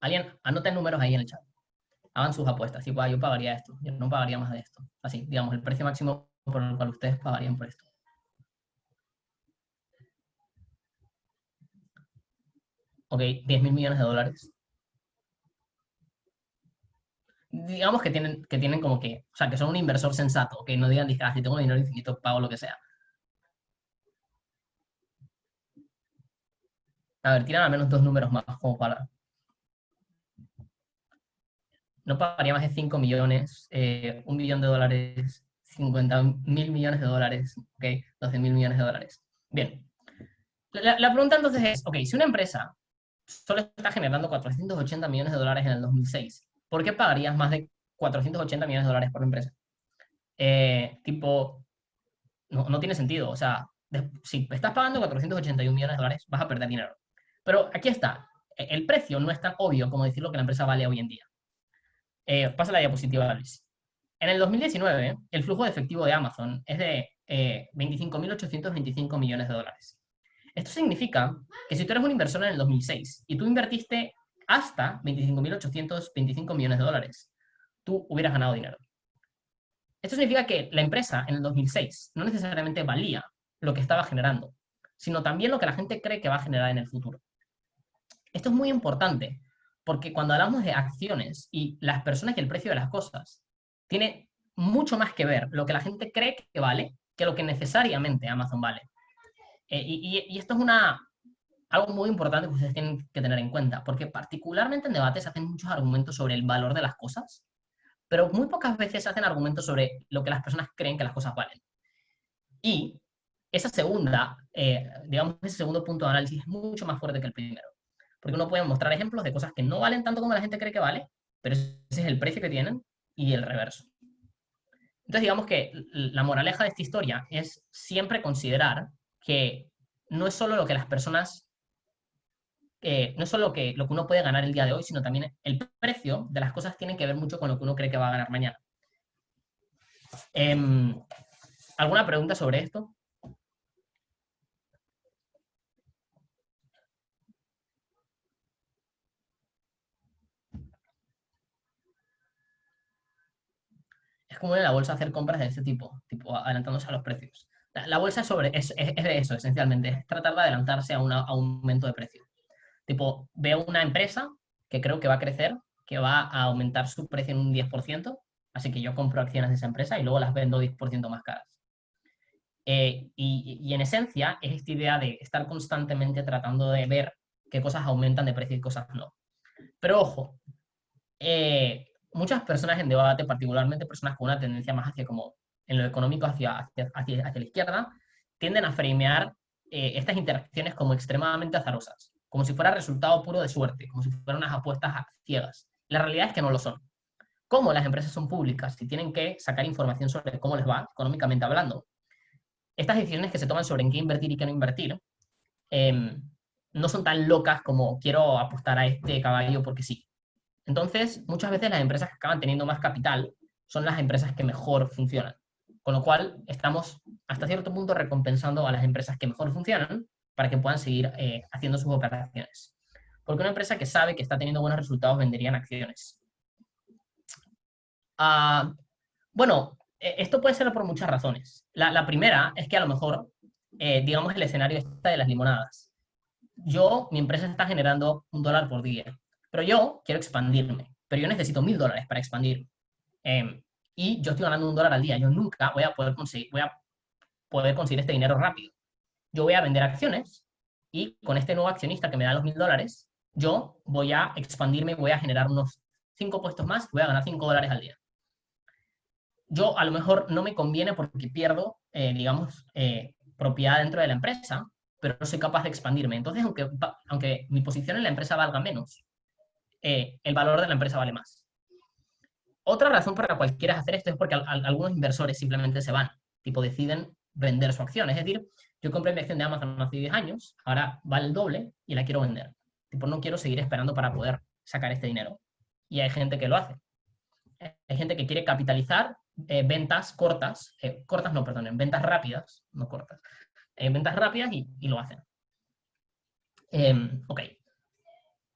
Alguien, anoten números ahí en el chat. Hagan sus apuestas. Tipo, yo pagaría esto, yo no pagaría más de esto. Así, digamos, el precio máximo por el cual ustedes pagarían por esto. Ok, 10.000 millones de dólares. Digamos que tienen como que, o sea, que son un inversor sensato, que no digan, si tengo dinero infinito, pago lo que sea. A ver, tiran al menos dos números más como para... No pagaría más de 5 millones, 1 billón de dólares, 50.000 millones de dólares, ok, 12.000 millones de dólares. Bien. La pregunta entonces es, ok, si una empresa solo está generando 480 millones de dólares en el 2006, ¿por qué pagarías más de 480 millones de dólares por empresa? Tipo, no tiene sentido. O sea, si estás pagando 481 millones de dólares, vas a perder dinero. Pero aquí está. El precio no es tan obvio como decir lo que la empresa vale hoy en día. Pasa la diapositiva, Luis. En el 2019, el flujo de efectivo de Amazon es de 25.825 millones de dólares. Esto significa que si tú eres un inversor en el 2006 y tú invertiste hasta 25.825 millones de dólares, tú hubieras ganado dinero. Esto significa que la empresa en el 2006 no necesariamente valía lo que estaba generando, sino también lo que la gente cree que va a generar en el futuro. Esto es muy importante porque cuando hablamos de acciones y las personas y el precio de las cosas, tiene mucho más que ver lo que la gente cree que vale que lo que necesariamente Amazon vale. Y esto es algo muy importante que ustedes tienen que tener en cuenta, porque particularmente en debates se hacen muchos argumentos sobre el valor de las cosas, pero muy pocas veces se hacen argumentos sobre lo que las personas creen que las cosas valen. Y esa segunda, digamos, ese segundo punto de análisis es mucho más fuerte que el primero. Porque uno puede mostrar ejemplos de cosas que no valen tanto como la gente cree que vale, pero ese es el precio que tienen y el reverso. Entonces, digamos que la moraleja de esta historia es siempre considerar que no es solo lo que las personas, no es solo lo que uno puede ganar el día de hoy, sino también el precio de las cosas tiene que ver mucho con lo que uno cree que va a ganar mañana. ¿Alguna pregunta sobre esto? Es común en la bolsa hacer compras de este tipo adelantándose a los precios. La bolsa es de eso, esencialmente, es tratar de adelantarse a un aumento de precio. Tipo, veo una empresa que creo que va a crecer, que va a aumentar su precio en un 10%, así que yo compro acciones de esa empresa y luego las vendo 10% más caras. Y en esencia es esta idea de estar constantemente tratando de ver qué cosas aumentan de precio y qué cosas no. Pero ojo, muchas personas en debate, particularmente personas con una tendencia más hacia como en lo económico hacia la izquierda, tienden a framear estas interacciones como extremadamente azarosas, como si fuera resultado puro de suerte, como si fueran unas apuestas ciegas. La realidad es que no lo son. Como las empresas son públicas y tienen que sacar información sobre cómo les va, económicamente hablando, estas decisiones que se toman sobre en qué invertir y qué no invertir, eh, no son tan locas como quiero apostar a este caballo porque sí. Entonces, muchas veces las empresas que acaban teniendo más capital son las empresas que mejor funcionan. Con lo cual, estamos hasta cierto punto recompensando a las empresas que mejor funcionan para que puedan seguir haciendo sus operaciones. Porque una empresa que sabe que está teniendo buenos resultados venderían acciones. Bueno, esto puede ser por muchas razones. La primera es que a lo mejor, digamos, el escenario está de las limonadas. Mi empresa está generando $1 por día, pero yo quiero expandirme, pero yo necesito $1000 para expandir. Y yo estoy ganando $1 al día. Yo nunca voy a poder conseguir este dinero rápido. Yo voy a vender acciones y con este nuevo accionista que me da los $1000, yo voy a expandirme, voy a generar unos 5 puestos más y voy a ganar $5 al día. Yo a lo mejor no me conviene porque pierdo, digamos, propiedad dentro de la empresa, pero no soy capaz de expandirme. Entonces, aunque mi posición en la empresa valga menos, el valor de la empresa vale más. Otra razón por la cual quieras hacer esto es porque algunos inversores simplemente se van, tipo deciden vender su acción. Es decir, yo compré mi acción de Amazon hace 10 años, ahora vale el doble y la quiero vender. Tipo, no quiero seguir esperando para poder sacar este dinero. Y hay gente que lo hace. Hay gente que quiere capitalizar ventas cortas, ventas rápidas, no cortas, ventas rápidas y lo hacen. Ok.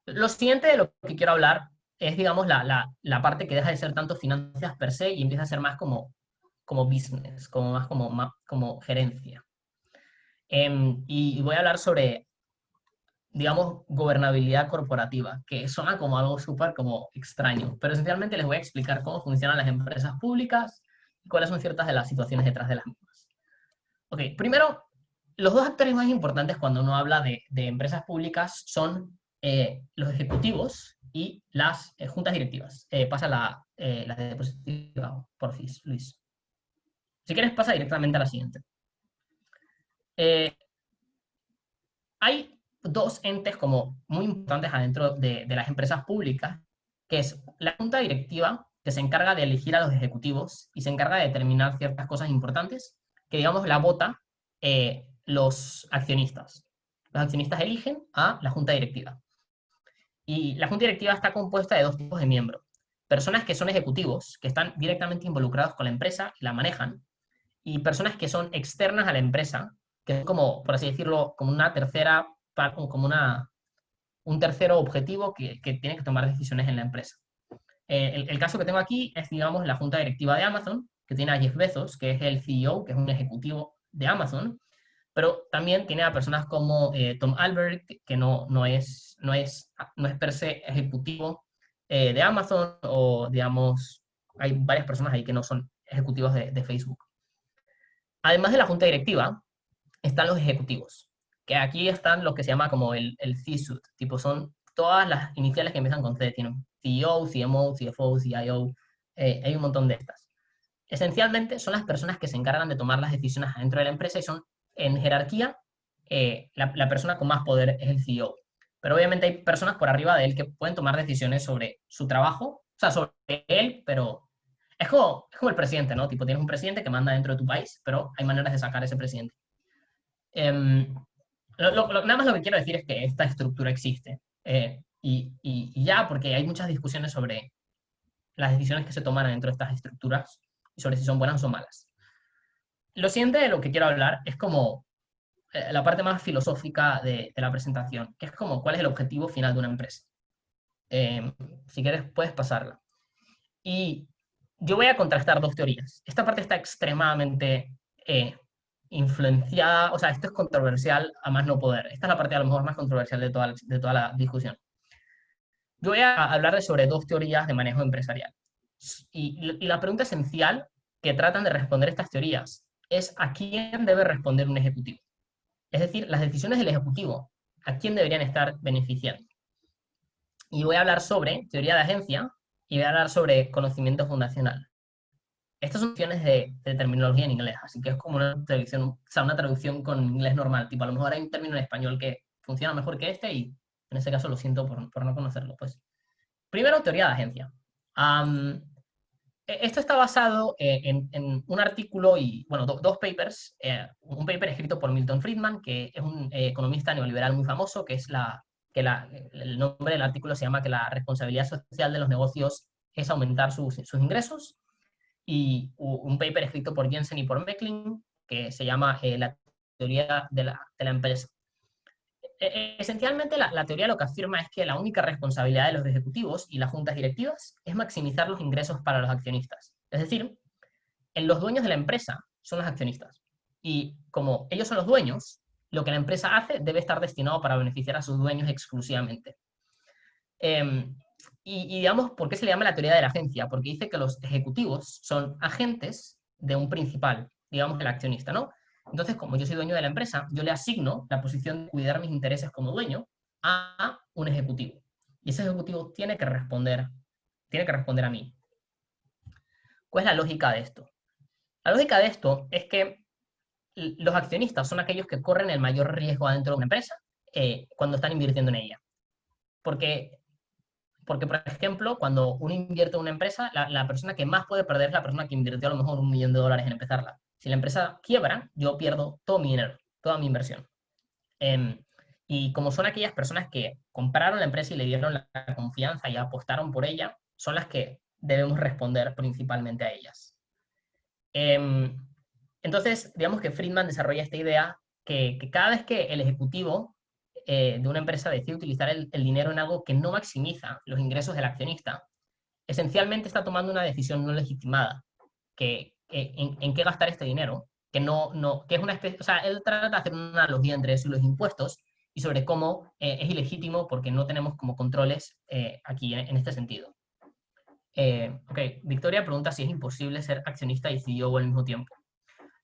Lo siguiente de lo que quiero hablar es, digamos, la parte que deja de ser tanto finanzas per se y empieza a ser más como business, como gerencia. Y voy a hablar sobre, digamos, gobernabilidad corporativa, que suena como algo súper como extraño, pero esencialmente les voy a explicar cómo funcionan las empresas públicas y cuáles son ciertas de las situaciones detrás de las mismas. Ok, primero, los dos actores más importantes cuando uno habla de empresas públicas son los ejecutivos y las juntas directivas. Pasa la diapositiva, porfis, Luis. Si quieres, pasa directamente a la siguiente. Hay dos entes como muy importantes adentro de las empresas públicas, que es la junta directiva, que se encarga de elegir a los ejecutivos y se encarga de determinar ciertas cosas importantes, que digamos la vota los accionistas. Los accionistas eligen a la junta directiva. Y la junta directiva está compuesta de dos tipos de miembros. Personas que son ejecutivos, que están directamente involucrados con la empresa y la manejan, y personas que son externas a la empresa, que es como, por así decirlo, como una tercera, como un tercero objetivo que tiene que tomar decisiones en la empresa. El caso que tengo aquí es, digamos, la junta directiva de Amazon, que tiene a Jeff Bezos, que es el CEO, que es un ejecutivo de Amazon, pero también tiene a personas como Tom Albert, que no es per se ejecutivo de Amazon, o digamos, hay varias personas ahí que no son ejecutivos de Facebook. Además de la junta directiva, están los ejecutivos, que aquí están los que se llama como el C-suite, tipo son todas las iniciales que empiezan con C, tienen CEO, CMO, CFO, CIO, hay un montón de estas. Esencialmente son las personas que se encargan de tomar las decisiones dentro de la empresa y son en jerarquía, la persona con más poder es el CEO. Pero obviamente hay personas por arriba de él que pueden tomar decisiones sobre su trabajo, o sea, sobre él, pero es como el presidente, ¿no? Tipo, tienes un presidente que manda dentro de tu país, pero hay maneras de sacar a ese presidente. Em, nada más lo que quiero decir es que esta estructura existe. Y ya, porque hay muchas discusiones sobre las decisiones que se toman dentro de estas estructuras y sobre si son buenas o malas. Lo siguiente de lo que quiero hablar es como la parte más filosófica de la presentación, que es como cuál es el objetivo final de una empresa. Eh, si quieres, puedes pasarla. Y yo voy a contrastar dos teorías. Esta parte está extremadamente influenciada, o sea, esto es controversial a más no poder. Esta es la parte a lo mejor más controversial de toda la discusión. Yo voy a hablar sobre dos teorías de manejo empresarial. Y la pregunta esencial que tratan de responder estas teorías es ¿a quién debe responder un ejecutivo? Es decir, las decisiones del ejecutivo, ¿a quién deberían estar beneficiando? Y voy a hablar sobre teoría de agencia y voy a hablar sobre conocimiento fundacional. Estas son opciones de terminología en inglés, así que es como una traducción con inglés normal. Tipo, a lo mejor hay un término en español que funciona mejor que este y en ese caso lo siento por no conocerlo. Pues. Primero, teoría de agencia. Um, Esto está basado en un artículo y, bueno, dos papers. Un paper escrito por Milton Friedman, que es un economista neoliberal muy famoso, que es el nombre del artículo se llama que la responsabilidad social de los negocios es aumentar sus ingresos. Y un paper escrito por Jensen y por Meckling, que se llama la teoría de la empresa. Esencialmente, la teoría lo que afirma es que la única responsabilidad de los ejecutivos y las juntas directivas es maximizar los ingresos para los accionistas. Es decir, los dueños de la empresa son los accionistas. Y como ellos son los dueños, lo que la empresa hace debe estar destinado para beneficiar a sus dueños exclusivamente. Y digamos, ¿por qué se le llama la teoría de la agencia? Porque dice que los ejecutivos son agentes de un principal, digamos, el accionista, ¿no? Entonces, como yo soy dueño de la empresa, yo le asigno la posición de cuidar mis intereses como dueño a un ejecutivo. Y ese ejecutivo tiene que responder a mí. ¿Cuál es la lógica de esto? La lógica de esto es que los accionistas son aquellos que corren el mayor riesgo dentro de una empresa cuando están invirtiendo en ella. Porque, por ejemplo, cuando uno invierte en una empresa, la persona que más puede perder es la persona que invirtió a lo mejor $1.000.000 en empezarla. Si la empresa quiebra, yo pierdo todo mi dinero, toda mi inversión. Eh, y como son aquellas personas que compraron la empresa y le dieron la confianza y apostaron por ella, son las que debemos responder principalmente a ellas. Eh, entonces, digamos que Friedman desarrolla esta idea que cada vez que el ejecutivo de una empresa decide utilizar el dinero en algo que no maximiza los ingresos del accionista, esencialmente está tomando una decisión no legitimada, en qué gastar este dinero, que es una especie, o sea, él trata de hacer una analogía entre eso y los impuestos y sobre cómo es ilegítimo porque no tenemos como controles aquí en este sentido. Ok, Victoria pregunta si es imposible ser accionista y CEO al mismo tiempo.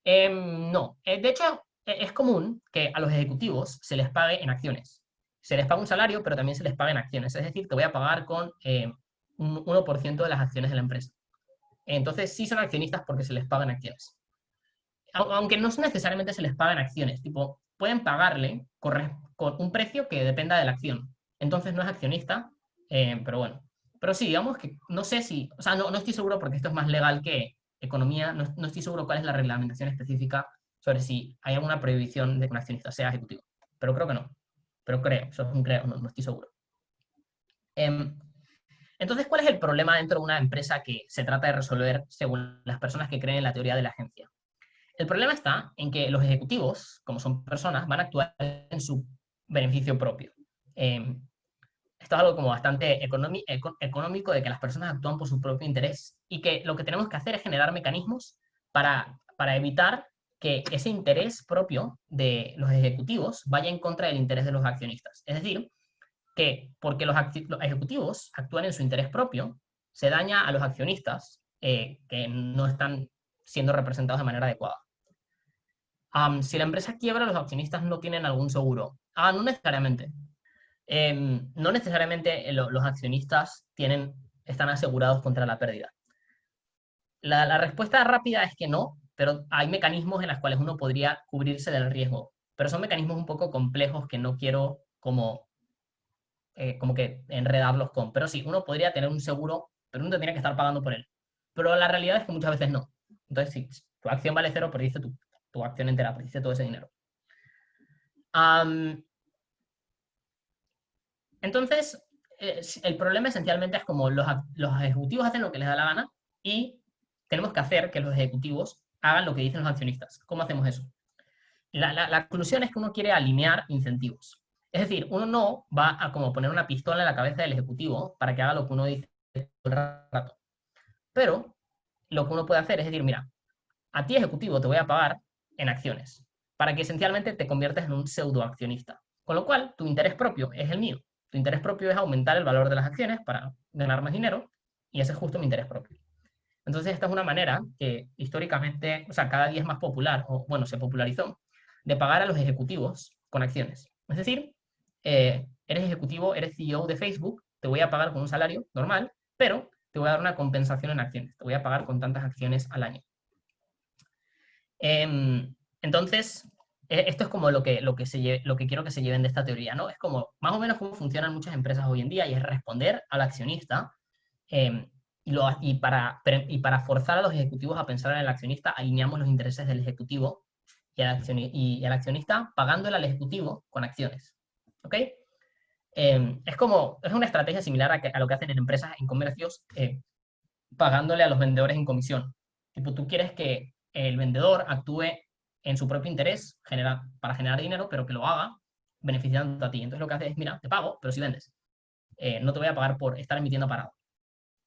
No, de hecho, es común que a los ejecutivos se les pague en acciones. Se les paga un salario, pero también se les paga en acciones. Es decir, te voy a pagar con un 1% de las acciones de la empresa. Entonces, sí son accionistas porque se les pagan acciones. Aunque no necesariamente se les pagan acciones, tipo, pueden pagarle con un precio que dependa de la acción. Entonces no es accionista, pero bueno. Pero sí, digamos que no sé si, o sea, no estoy seguro porque esto es más legal que economía, no estoy seguro cuál es la reglamentación específica sobre si hay alguna prohibición de que un accionista sea ejecutivo. Pero creo que no. Pero creo, eso es un creo, no estoy seguro. Entonces, ¿cuál es el problema dentro de una empresa que se trata de resolver según las personas que creen en la teoría de la agencia? El problema está en que los ejecutivos, como son personas, van a actuar en su beneficio propio. Eh, Esto es algo como bastante económico de que las personas actúan por su propio interés y que lo que tenemos que hacer es generar mecanismos para evitar que ese interés propio de los ejecutivos vaya en contra del interés de los accionistas. Es decir, que porque los ejecutivos actúan en su interés propio, se daña a los accionistas que no están siendo representados de manera adecuada. Si la empresa quiebra, los accionistas no tienen algún seguro. No necesariamente. No necesariamente los accionistas están asegurados contra la pérdida. La respuesta rápida es que no, pero hay mecanismos en los cuales uno podría cubrirse del riesgo, pero son mecanismos un poco complejos que no quiero como que enredarlos con. Pero sí, uno podría tener un seguro, pero uno tendría que estar pagando por él. Pero la realidad es que muchas veces no. Entonces, si tu acción vale cero, perdiste tu acción entera, perdiste todo ese dinero. Entonces, el problema esencialmente es como los ejecutivos hacen lo que les da la gana y tenemos que hacer que los ejecutivos hagan lo que dicen los accionistas. ¿Cómo hacemos eso? La conclusión es que uno quiere alinear incentivos. Es decir, uno no va a como poner una pistola en la cabeza del ejecutivo para que haga lo que uno dice todo el rato. Pero lo que uno puede hacer es decir, mira, a ti ejecutivo te voy a pagar en acciones, para que esencialmente te conviertas en un pseudoaccionista. Con lo cual, tu interés propio es el mío. Tu interés propio es aumentar el valor de las acciones para ganar más dinero, y ese es justo mi interés propio. Entonces, esta es una manera que históricamente, o sea, cada día es más popular, o bueno, se popularizó, de pagar a los ejecutivos con acciones. Es decir, eres ejecutivo, eres CEO de Facebook, te voy a pagar con un salario normal, pero te voy a dar una compensación en acciones. Te voy a pagar con tantas acciones al año. Entonces, esto es como lo que quiero que se lleven de esta teoría, ¿no? Es como más o menos cómo funcionan muchas empresas hoy en día y es responder al accionista eh, y para forzar a los ejecutivos a pensar en el accionista, alineamos los intereses del ejecutivo y al accionista pagándole al ejecutivo con acciones. ¿Ok? Es una estrategia similar a lo que hacen en empresas, en comercios, pagándole a los vendedores en comisión. Tipo, tú quieres que el vendedor actúe en su propio interés para generar dinero, pero que lo haga beneficiando a ti. Entonces lo que hace es, mira, te pago, pero si vendes. No te voy a pagar por estar en mi tienda parado.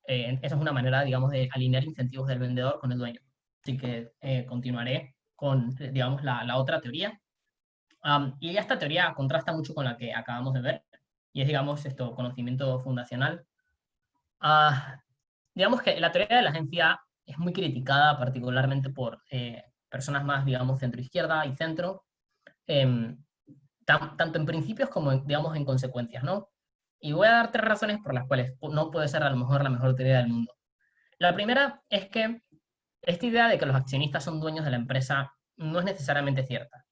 Esa es una manera, digamos, de alinear incentivos del vendedor con el dueño. Así que continuaré con, digamos, la otra teoría. Y esta teoría contrasta mucho con la que acabamos de ver, y es, digamos, esto, conocimiento fundacional. Digamos que la teoría de la agencia es muy criticada, particularmente por personas más, digamos, centro-izquierda y centro, em, tanto en principios como, digamos, en consecuencias, ¿no? Y voy a dar 3 razones por las cuales no puede ser a lo mejor la mejor teoría del mundo. La primera es que esta idea de que los accionistas son dueños de la empresa no es necesariamente cierta.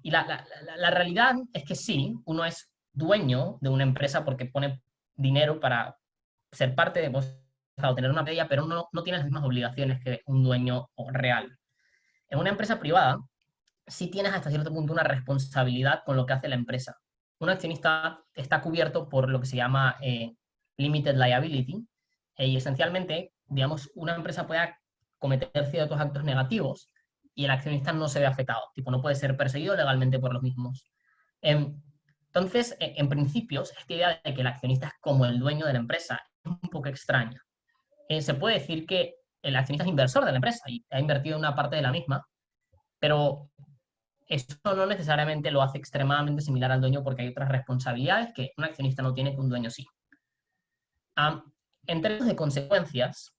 Y la realidad es que sí, uno es dueño de una empresa porque pone dinero para ser parte de, o tener una media, pero uno no tiene las mismas obligaciones que un dueño real. En una empresa privada, sí tienes hasta cierto punto una responsabilidad con lo que hace la empresa. Un accionista está cubierto por lo que se llama limited liability, y esencialmente, digamos, una empresa puede cometer ciertos actos negativos y el accionista no se ve afectado, tipo, no puede ser perseguido legalmente por los mismos. Entonces, en principios, esta idea de que el accionista es como el dueño de la empresa es un poco extraña. Se puede decir que el accionista es inversor de la empresa y ha invertido una parte de la misma, pero eso no necesariamente lo hace extremadamente similar al dueño porque hay otras responsabilidades que un accionista no tiene que un dueño sí. En términos de consecuencias,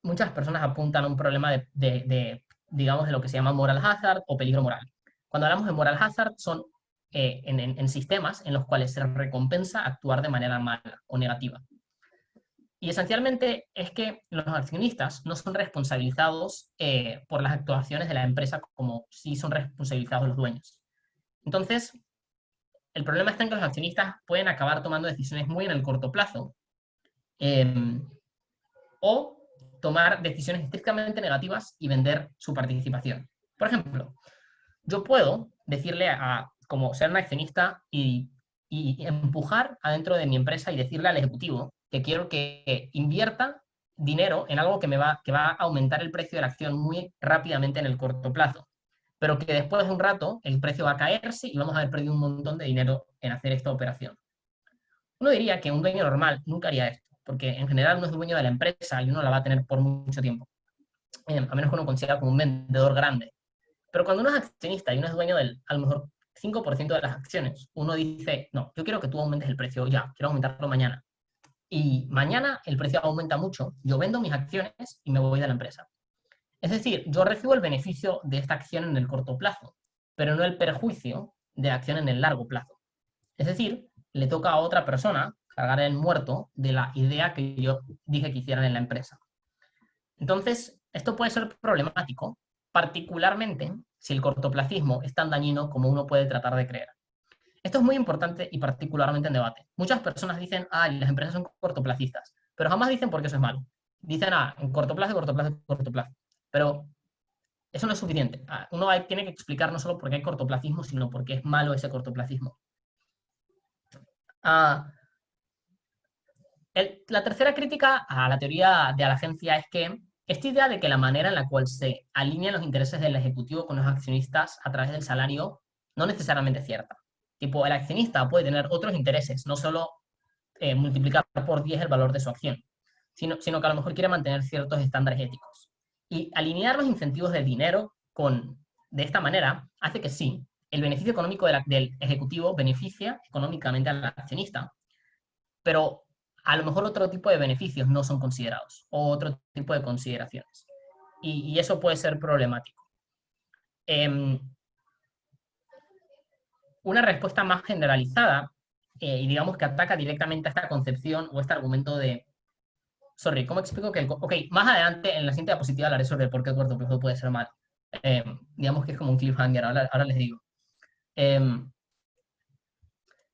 muchas personas apuntan a un problema digamos, de lo que se llama moral hazard o peligro moral. Cuando hablamos de moral hazard son en sistemas en los cuales se recompensa actuar de manera mala o negativa. Y esencialmente es que los accionistas no son responsabilizados por las actuaciones de la empresa como si son responsabilizados los dueños. Entonces, el problema está en que los accionistas pueden acabar tomando decisiones muy en el corto plazo o tomar decisiones estrictamente negativas y vender su participación. Por ejemplo, yo puedo decirle como ser un accionista y empujar adentro de mi empresa y decirle al ejecutivo que quiero que invierta dinero en algo que va a aumentar el precio de la acción muy rápidamente en el corto plazo, pero que después de un rato el precio va a caerse y vamos a haber perdido un montón de dinero en hacer esta operación. Uno diría que un dueño normal nunca haría esto, porque en general uno es dueño de la empresa y uno la va a tener por mucho tiempo, a menos que uno consiga como un vendedor grande. Pero cuando uno es accionista y uno es dueño del, a lo mejor, 5% de las acciones, uno dice, no, yo quiero que tú aumentes el precio ya, quiero aumentarlo mañana. Y mañana el precio aumenta mucho, yo vendo mis acciones y me voy de la empresa. Es decir, yo recibo el beneficio de esta acción en el corto plazo, pero no el perjuicio de la acción en el largo plazo. Es decir, le toca a otra persona cargar el muerto de la idea que yo dije que hicieran en la empresa. Entonces, Esto puede ser problemático, particularmente si el cortoplacismo es tan dañino como uno puede tratar de creer. Esto es muy importante y particularmente en debate. Muchas personas dicen, ah, las empresas son cortoplacistas, pero jamás dicen por qué eso es malo. Dicen, ah, en corto plazo, corto plazo, corto plazo. Pero eso no es suficiente. Uno tiene que explicar no solo por qué hay cortoplacismo, sino por qué es malo ese cortoplacismo. Ah, la tercera crítica a la teoría de la agencia es que esta idea de que la manera en la cual se alinean los intereses del ejecutivo con los accionistas a través del salario no necesariamente es cierta. Tipo, el accionista puede tener otros intereses, no solo multiplicar por 10 el valor de su acción, sino que a lo mejor quiere mantener ciertos estándares éticos. Y alinear los incentivos del dinero de esta manera hace que sí, el beneficio económico del ejecutivo beneficia económicamente al accionista, pero a lo mejor otro tipo de beneficios no son considerados, o otro tipo de consideraciones. Y eso puede ser problemático. Una respuesta más generalizada, y digamos que ataca directamente a esta concepción o este argumento de, sorry, ¿cómo explico que ok, más adelante en la siguiente diapositiva hablaré sobre por qué el corto plazo puede ser malo. Digamos que es como un cliffhanger, ahora les digo.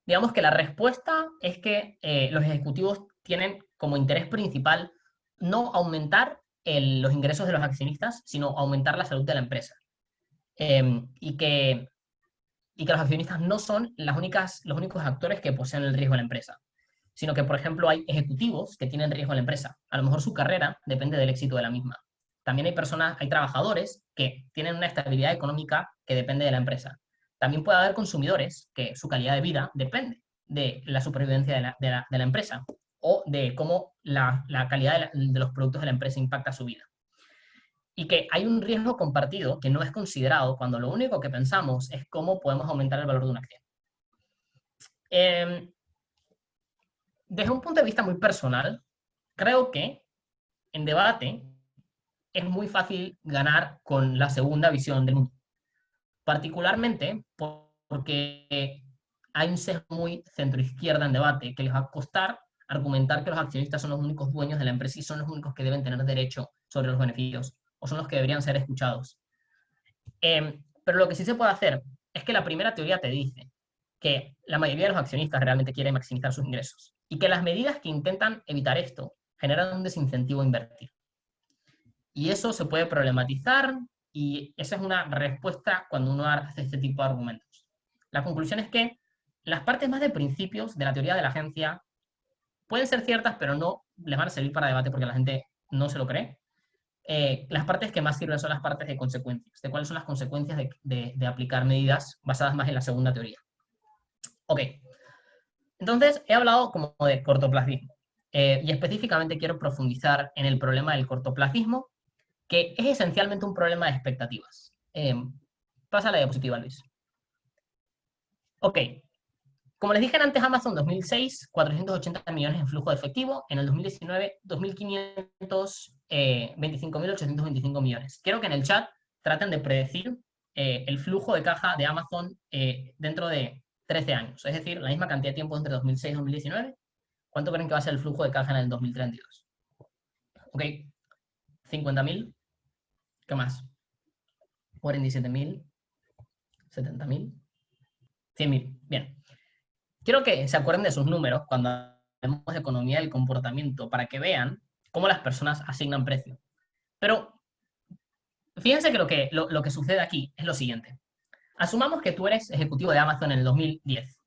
Digamos que la respuesta es que los ejecutivos tienen como interés principal no aumentar los ingresos de los accionistas, sino aumentar la salud de la empresa. Y que los accionistas no son los únicos actores que poseen el riesgo de la empresa, sino que, por ejemplo, hay ejecutivos que tienen riesgo en la empresa. A lo mejor su carrera depende del éxito de la misma. También hay trabajadores que tienen una estabilidad económica que depende de la empresa. También puede haber consumidores que su calidad de vida depende de la supervivencia de la empresa o de cómo la calidad de los productos de la empresa impacta su vida. Y que hay un riesgo compartido que no es considerado cuando lo único que pensamos es cómo podemos aumentar el valor de una acción. Desde un punto de vista muy personal, creo que en debate es muy fácil ganar con la segunda visión del mundo. Particularmente porque hay un sesgo muy centroizquierda en debate que les va a costar argumentar que los accionistas son los únicos dueños de la empresa y son los únicos que deben tener derecho sobre los beneficios o son los que deberían ser escuchados. Pero lo que sí se puede hacer es que la primera teoría te dice que la mayoría de los accionistas realmente quieren maximizar sus ingresos y que las medidas que intentan evitar esto generan un desincentivo a invertir. Y eso se puede problematizar y esa es una respuesta cuando uno hace este tipo de argumentos. La conclusión es que las partes más de principios de la teoría de la agencia pueden ser ciertas, pero no les van a servir para debate porque la gente no se lo cree. Las partes que más sirven son las partes de consecuencias, de cuáles son las consecuencias de aplicar medidas basadas más en la segunda teoría. Ok, entonces he hablado como de cortoplacismo y específicamente quiero profundizar en el problema del cortoplacismo, que es esencialmente un problema de expectativas. Pasa la diapositiva, Luis. Ok, como les dije antes, Amazon 2006, 480 millones en flujo de efectivo, en el 2019, 2.500, 25.825 millones. Quiero que en el chat traten de predecir el flujo de caja de Amazon dentro de 13 años, es decir, la misma cantidad de tiempo entre 2006 y 2019. ¿Cuánto creen que va a ser el flujo de caja en el 2032? Ok, 50.000, ¿qué más? 47.000, 70.000, 100.000. Bien. Quiero que se acuerden de sus números cuando hablamos de economía del comportamiento para que vean cómo las personas asignan precio. Pero fíjense que lo que sucede aquí es lo siguiente. Asumamos que tú eres ejecutivo de Amazon en el 2010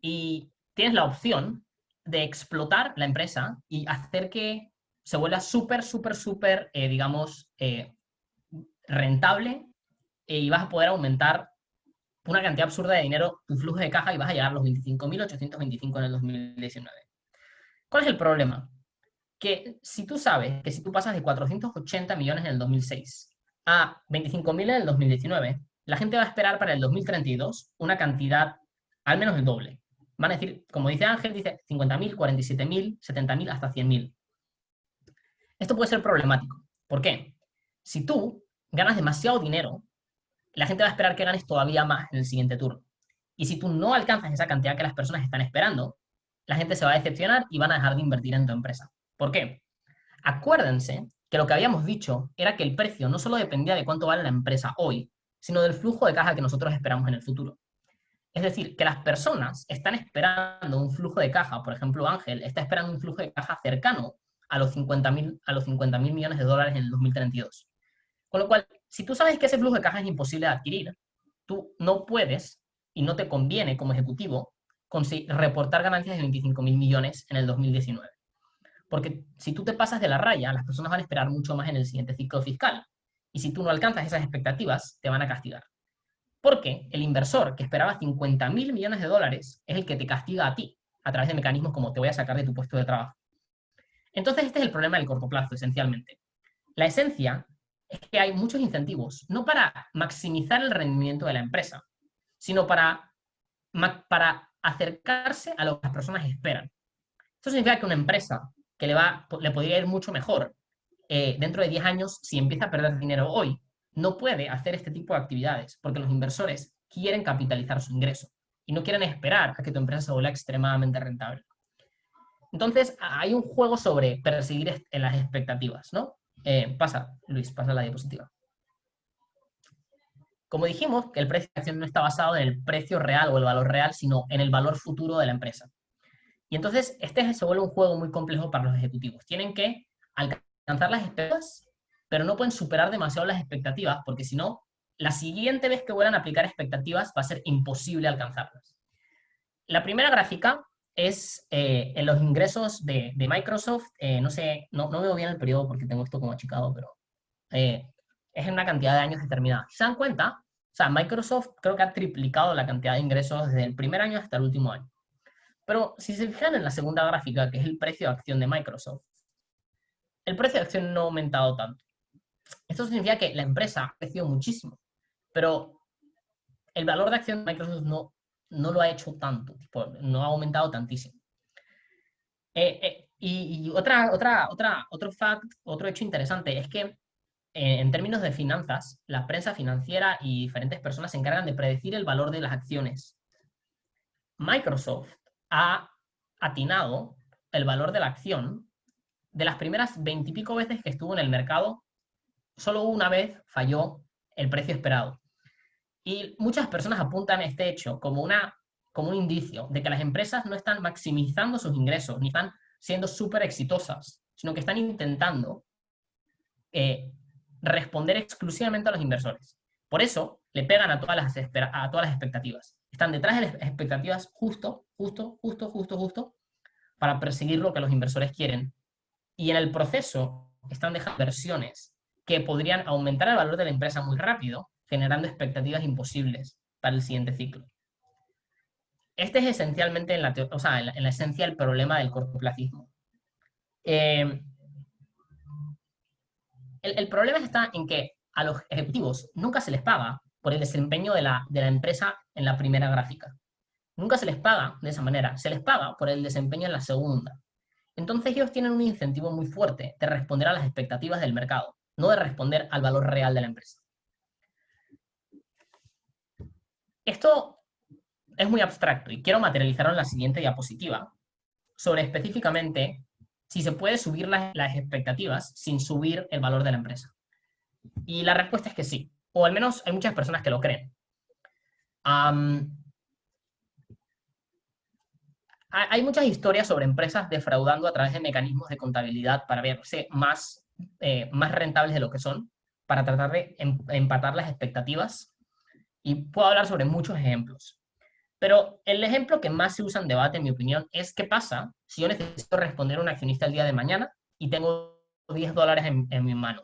y tienes la opción de explotar la empresa y hacer que se vuelva súper, digamos, rentable y vas a poder aumentar una cantidad absurda de dinero, tu flujo de caja y vas a llegar a los 25.825 en el 2019. ¿Cuál es el problema? Que si tú sabes que si tú pasas de 480 millones en el 2006 a 25.000 en el 2019, la gente va a esperar para el 2032 una cantidad al menos el doble. Van a decir, como dice Ángel, dice 50.000, 47.000, 70.000, hasta 100.000. Esto puede ser problemático. ¿Por qué? Si tú ganas demasiado dinero, la gente va a esperar que ganes todavía más en el siguiente turno. Y si tú no alcanzas esa cantidad que las personas están esperando, la gente se va a decepcionar y van a dejar de invertir en tu empresa. ¿Por qué? Acuérdense que lo que habíamos dicho era que el precio no solo dependía de cuánto vale la empresa hoy, sino del flujo de caja que nosotros esperamos en el futuro. Es decir, que las personas están esperando un flujo de caja, por ejemplo, Ángel está esperando un flujo de caja cercano a los 50.000 millones de dólares en el 2032. Con lo cual, si tú sabes que ese flujo de caja es imposible de adquirir, tú no puedes y no te conviene como ejecutivo reportar ganancias de 25.000 millones en el 2019. Porque si tú te pasas de la raya, las personas van a esperar mucho más en el siguiente ciclo fiscal. Y si tú no alcanzas esas expectativas, te van a castigar. Porque el inversor que esperaba 50.000 millones de dólares es el que te castiga a ti, a través de mecanismos como te voy a sacar de tu puesto de trabajo. Entonces, este es el problema del corto plazo, esencialmente. La esencia es que hay muchos incentivos, no para maximizar el rendimiento de la empresa, sino para acercarse a lo que las personas esperan. Esto significa que una empresa que le podría ir mucho mejor dentro de 10 años, si empieza a perder dinero hoy, no puede hacer este tipo de actividades, porque los inversores quieren capitalizar su ingreso y no quieren esperar a que tu empresa se vuelva extremadamente rentable. Entonces, hay un juego sobre perseguir en las expectativas, ¿no? Luis, pasa la diapositiva. Como dijimos, que el precio de acción no está basado en el precio real o el valor real, sino en el valor futuro de la empresa. Y entonces, este se vuelve un juego muy complejo para los ejecutivos. Tienen que alcanzar las expectativas, pero no pueden superar demasiado las expectativas, porque si no, la siguiente vez que vuelvan a aplicar expectativas va a ser imposible alcanzarlas. La primera gráfica es en los ingresos de Microsoft. No sé, no veo bien el periodo porque tengo esto como achicado, pero es en una cantidad de años determinada. Si se dan cuenta, o sea, Microsoft creo que ha triplicado la cantidad de ingresos desde el primer año hasta el último año. Pero si se fijan en la segunda gráfica, que es el precio de acción de Microsoft, el precio de acción no ha aumentado tanto. Esto significa que la empresa ha crecido muchísimo, pero el valor de acción de Microsoft no lo ha hecho tanto, no ha aumentado tantísimo. Y otro hecho interesante es que en términos de finanzas, la prensa financiera y diferentes personas se encargan de predecir el valor de las acciones. Microsoft ha atinado el valor de la acción de las primeras 20 y pico veces que estuvo en el mercado. Solo una vez falló el precio esperado. Y muchas personas apuntan este hecho como un indicio de que las empresas no están maximizando sus ingresos, ni están siendo súper exitosas, sino que están intentando responder exclusivamente a los inversores. Por eso le pegan a todas las expectativas. Están detrás de las expectativas justo para perseguir lo que los inversores quieren. Y en el proceso están dejando inversiones que podrían aumentar el valor de la empresa muy rápido, generando expectativas imposibles para el siguiente ciclo. Este es esencialmente en la esencia el problema del cortoplacismo. El problema está en que a los ejecutivos nunca se les paga por el desempeño de la empresa en la primera gráfica. Nunca se les paga de esa manera, se les paga por el desempeño en la segunda. Entonces ellos tienen un incentivo muy fuerte de responder a las expectativas del mercado, no de responder al valor real de la empresa. Esto es muy abstracto y quiero materializarlo en la siguiente diapositiva sobre específicamente si se puede subir las expectativas sin subir el valor de la empresa. Y la respuesta es que sí, o al menos hay muchas personas que lo creen. Hay muchas historias sobre empresas defraudando a través de mecanismos de contabilidad para verse más rentables de lo que son, para tratar de empatar las expectativas. Y puedo hablar sobre muchos ejemplos. Pero el ejemplo que más se usa en debate, en mi opinión, es qué pasa si yo necesito responder a un accionista el día de mañana y tengo $10 en mi mano.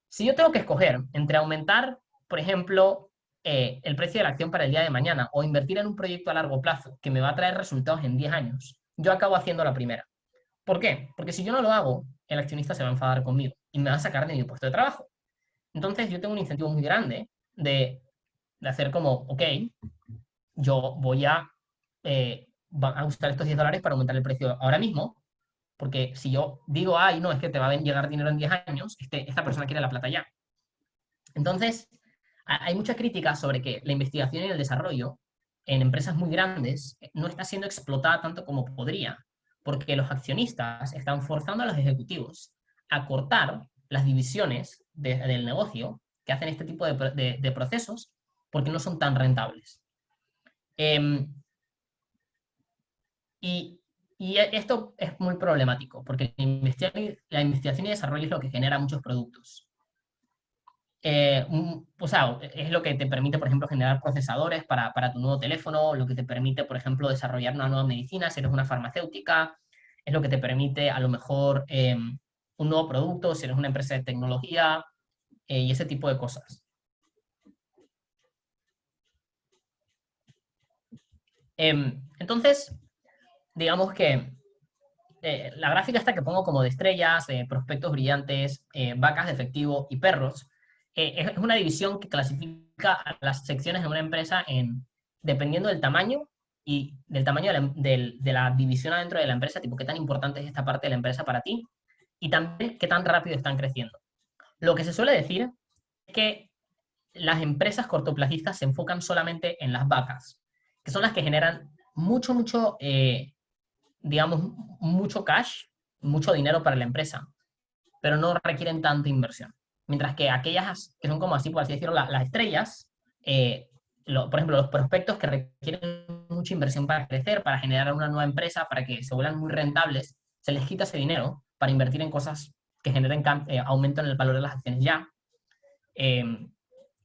Si yo tengo que escoger entre aumentar, por ejemplo, el precio de la acción para el día de mañana o invertir en un proyecto a largo plazo que me va a traer resultados en 10 años, yo acabo haciendo la primera. ¿Por qué? Porque si yo no lo hago, el accionista se va a enfadar conmigo y me va a sacar de mi puesto de trabajo. Entonces yo tengo un incentivo muy grande de hacer como, ok, yo voy a usar estos $10 para aumentar el precio ahora mismo, porque si yo digo, ay, no, es que te va a llegar dinero en 10 años, esta persona quiere la plata ya. Entonces, hay mucha crítica sobre que la investigación y el desarrollo en empresas muy grandes no está siendo explotada tanto como podría, porque los accionistas están forzando a los ejecutivos acortar las divisiones del negocio que hacen este tipo de procesos porque no son tan rentables. Em, y, esto es muy problemático, porque la investigación y desarrollo es lo que genera muchos productos. O sea, es lo que te permite, por ejemplo, generar procesadores para tu nuevo teléfono, lo que te permite, por ejemplo, desarrollar una nueva medicina si eres una farmacéutica, es lo que te permite, a lo mejor, un nuevo producto si eres una empresa de tecnología, y ese tipo de cosas. Entonces, digamos que la gráfica esta que pongo como de estrellas, prospectos brillantes, vacas de efectivo y perros, es una división que clasifica a las secciones de una empresa dependiendo del tamaño y del tamaño de la división adentro de la empresa, tipo qué tan importante es esta parte de la empresa para ti y también qué tan rápido están creciendo. Lo que se suele decir es que las empresas cortoplacistas se enfocan solamente en las vacas, que son las que generan mucho, digamos, mucho cash, mucho dinero para la empresa, pero no requieren tanta inversión. Mientras que aquellas que son como así, por así decirlo, las estrellas, por ejemplo, los prospectos que requieren mucha inversión para crecer, para generar una nueva empresa, para que se vuelvan muy rentables, se les quita ese dinero para invertir en cosas que generen aumento en el valor de las acciones ya.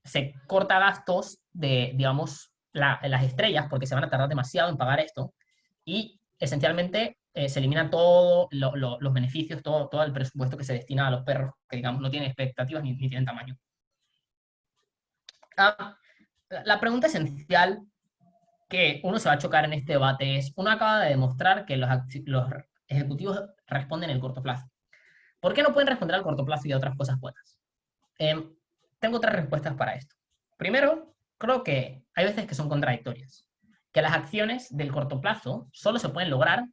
Se corta gastos de, digamos, las estrellas, porque se van a tardar demasiado en pagar esto, y esencialmente se eliminan todos los beneficios, todo el presupuesto que se destina a los perros, que digamos no tienen expectativas ni tienen tamaño. La pregunta esencial que uno se va a chocar en este debate es, uno acaba de demostrar que los ejecutivos responden en el corto plazo. ¿Por qué no pueden responder al corto plazo y a otras cosas buenas? Tengo tres respuestas para esto. Primero, creo que hay veces que son contradictorias. Que las acciones del corto plazo solo se pueden lograr,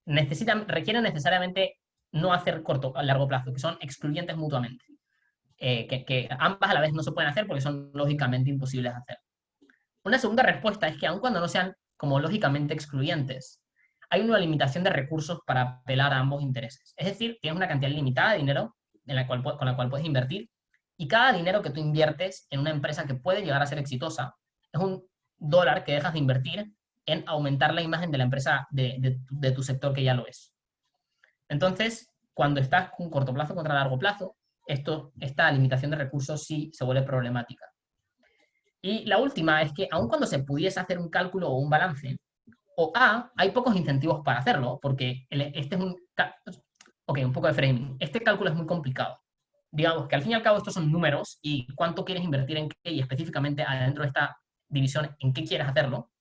requieren necesariamente no hacer corto a largo plazo, que son excluyentes mutuamente. Que ambas a la vez no se pueden hacer porque son lógicamente imposibles de hacer. Una segunda respuesta es que aun cuando no sean como lógicamente excluyentes, hay una limitación de recursos para apelar a ambos intereses. Es decir, tienes una cantidad limitada de dinero con la cual puedes invertir, y cada dinero que tú inviertes en una empresa que puede llegar a ser exitosa es un dólar que dejas de invertir en aumentar la imagen de la empresa de tu sector que ya lo es. Entonces, cuando estás con corto plazo contra largo plazo, esta limitación de recursos sí se vuelve problemática. Y la última es que, aun cuando se pudiese hacer un cálculo o un balance, o A, hay pocos incentivos para hacerlo, porque este es un poco de framing. Este cálculo es muy complicado. Digamos que al fin y al cabo estos son números y cuánto quieres invertir en qué y específicamente adentro de esta división en qué quieres hacerlo,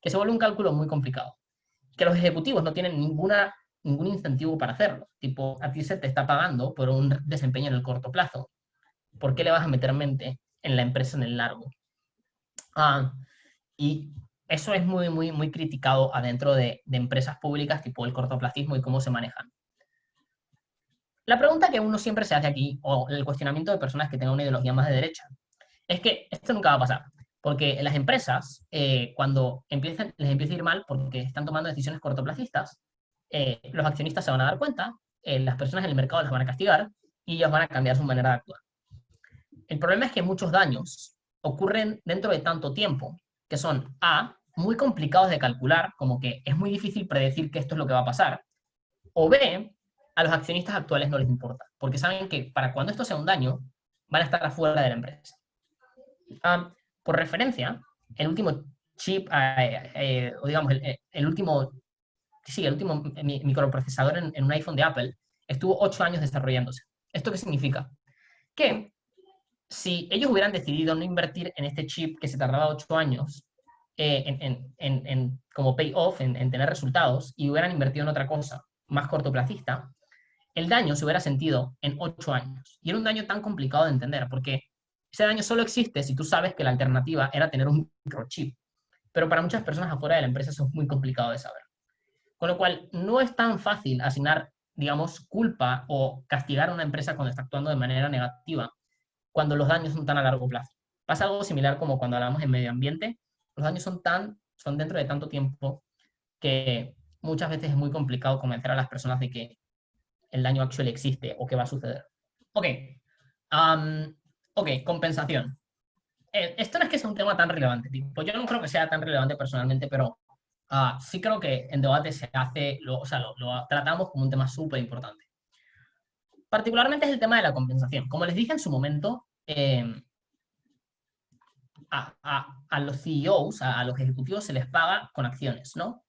que se vuelve un cálculo muy complicado. Que los ejecutivos no tienen ningún incentivo para hacerlo. Tipo, a ti se te está pagando por un desempeño en el corto plazo. ¿Por qué le vas a meter mente en la empresa en el largo? Y eso es muy criticado adentro de empresas públicas, tipo el cortoplacismo y cómo se manejan. La pregunta que uno siempre se hace aquí, o el cuestionamiento de personas que tengan una ideología más de derecha, es que esto nunca va a pasar. Porque las empresas, cuando les empieza a ir mal porque están tomando decisiones cortoplacistas, los accionistas se van a dar cuenta, las personas en el mercado las van a castigar y ellos van a cambiar su manera de actuar. El problema es que muchos daños ocurren dentro de tanto tiempo, que son A, muy complicados de calcular, como que es muy difícil predecir que esto es lo que va a pasar, o B, a los accionistas actuales no les importa, porque saben que para cuando esto sea un daño, van a estar afuera de la empresa. Por referencia, el último chip, o digamos, el último microprocesador en un iPhone de Apple estuvo 8 años desarrollándose. ¿Esto qué significa? Que si ellos hubieran decidido no invertir en este chip que se tardaba 8 años como payoff, en tener resultados, y hubieran invertido en otra cosa más cortoplacista, el daño se hubiera sentido en 8 años. Y era un daño tan complicado de entender, porque ese daño solo existe si tú sabes que la alternativa era tener un microchip. Pero para muchas personas afuera de la empresa eso es muy complicado de saber. Con lo cual, no es tan fácil asignar, digamos, culpa o castigar a una empresa cuando está actuando de manera negativa, cuando los daños son tan a largo plazo. Pasa algo similar como cuando hablamos en medio ambiente. Los daños son dentro de tanto tiempo que muchas veces es muy complicado convencer a las personas de que el daño actual existe o qué va a suceder. Ok, ok, compensación. Esto no es que sea un tema tan relevante, tipo, yo no creo que sea tan relevante personalmente, pero sí creo que en debate se hace, o sea, lo tratamos como un tema súper importante. Particularmente es el tema de la compensación. Como les dije en su momento, a los CEOs, a los ejecutivos, se les paga con acciones, ¿no?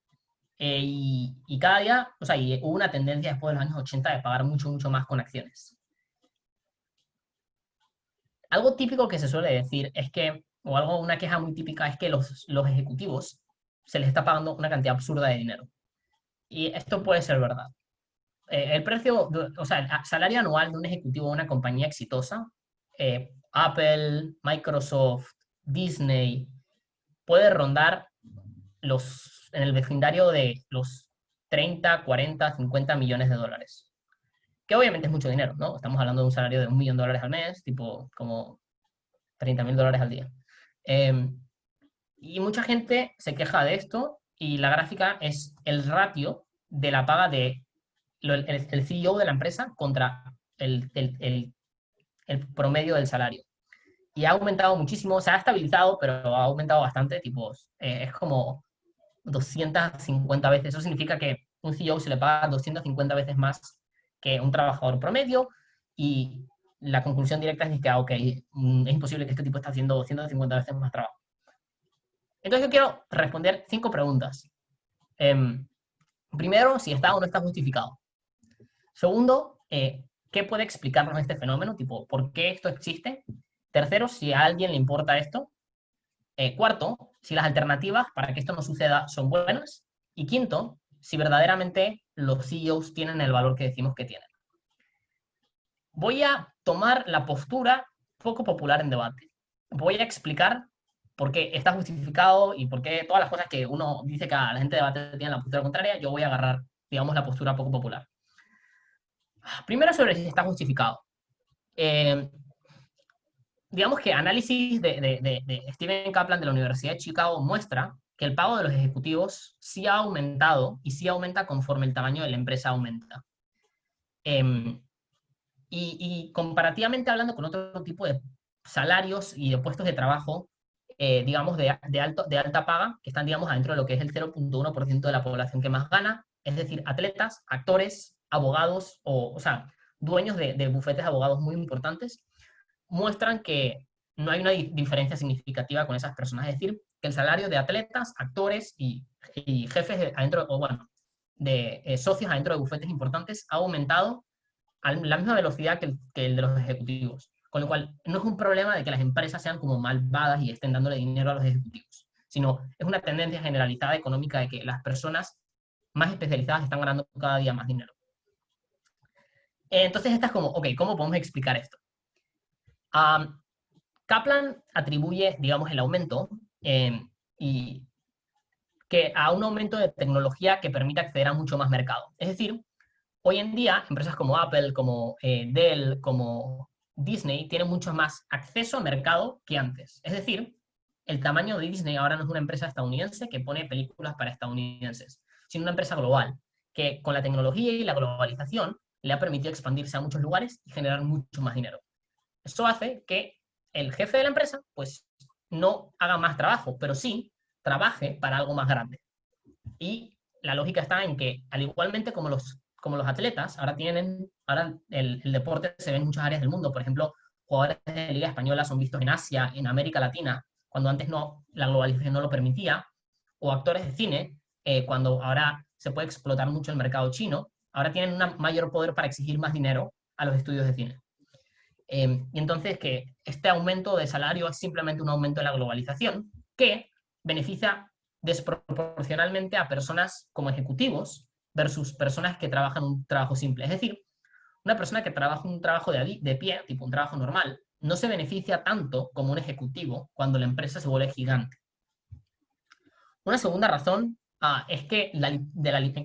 Y cada día, o sea, y hubo una tendencia después de los años 80 de pagar mucho, mucho más con acciones. Algo típico que se suele decir es que, o algo, una queja muy típica es que los ejecutivos se les está pagando una cantidad absurda de dinero. Y esto puede ser verdad. El precio, o sea, el salario anual de un ejecutivo de una compañía exitosa, Apple, Microsoft, Disney, puede rondar en el vecindario de los 30, 40, 50 millones de dólares. Que obviamente es mucho dinero, ¿no? Estamos hablando de un salario de $1.000.000 al mes, tipo como $30.000 al día. Eh, y mucha gente se queja de esto y la gráfica es el ratio de la paga de el CEO de la empresa contra el promedio del salario. Y ha aumentado muchísimo, se ha estabilizado, pero ha aumentado bastante, tipo, es como 250 veces. Eso significa que un CEO se le paga 250 veces más que un trabajador promedio y la conclusión directa es que, ok, es imposible que este tipo esté haciendo 250 veces más trabajo. Entonces yo quiero responder 5 preguntas. Primero, si está o no está justificado. Segundo, ¿qué puede explicarnos este fenómeno? Tipo, ¿por qué esto existe? Tercero, si a alguien le importa esto. Cuarto, si las alternativas para que esto no suceda son buenas. Y quinto, si verdaderamente los CEOs tienen el valor que decimos que tienen. Voy a tomar la postura poco popular en debate. Voy a explicar por qué está justificado y por qué todas las cosas que uno dice que la gente de debate tiene la postura contraria, yo voy a agarrar, digamos, la postura poco popular. Primero sobre si está justificado. Eh, digamos que análisis de Steven Kaplan de la Universidad de Chicago muestra que el pago de los ejecutivos sí ha aumentado y sí aumenta conforme el tamaño de la empresa aumenta. Y comparativamente hablando con otro tipo de salarios y de puestos de trabajo, digamos, de alta paga, que están, digamos, adentro de lo que es el 0.1% de la población que más gana, es decir, atletas, actores, abogados, o sea, dueños de bufetes de abogados muy importantes, muestran que no hay una diferencia significativa con esas personas. Es decir, que el salario de atletas, actores y jefes adentro, o bueno, de socios adentro de bufetes importantes ha aumentado a la misma velocidad que el de los ejecutivos. Con lo cual, no es un problema de que las empresas sean como malvadas y estén dándole dinero a los ejecutivos, sino es una tendencia generalizada económica de que las personas más especializadas están ganando cada día más dinero. Entonces, esta es como, ok, ¿cómo podemos explicar esto? Kaplan atribuye, digamos, el aumento y que a un aumento de tecnología que permite acceder a mucho más mercado. Es decir, hoy en día, empresas como Apple, como Dell, como Disney, tienen mucho más acceso a mercado que antes. Es decir, el tamaño de Disney ahora no es una empresa estadounidense que pone películas para estadounidenses, sino una empresa global, que con la tecnología y la globalización le ha permitido expandirse a muchos lugares y generar mucho más dinero. Eso hace que el jefe de la empresa, pues, no haga más trabajo, pero sí trabaje para algo más grande. Y la lógica está en que, al igualmente como los atletas, ahora el deporte se ve en muchas áreas del mundo. Por ejemplo, jugadores de Liga Española son vistos en Asia, en América Latina, cuando antes no, la globalización no lo permitía, o actores de cine, cuando ahora se puede explotar mucho el mercado chino, ahora tienen un mayor poder para exigir más dinero a los estudios de cine. Y entonces que este aumento de salario es simplemente un aumento de la globalización que beneficia desproporcionalmente a personas como ejecutivos versus personas que trabajan un trabajo simple. Es decir, una persona que trabaja un trabajo de pie, tipo un trabajo normal, no se beneficia tanto como un ejecutivo cuando la empresa se vuelve gigante. Una segunda razón es que,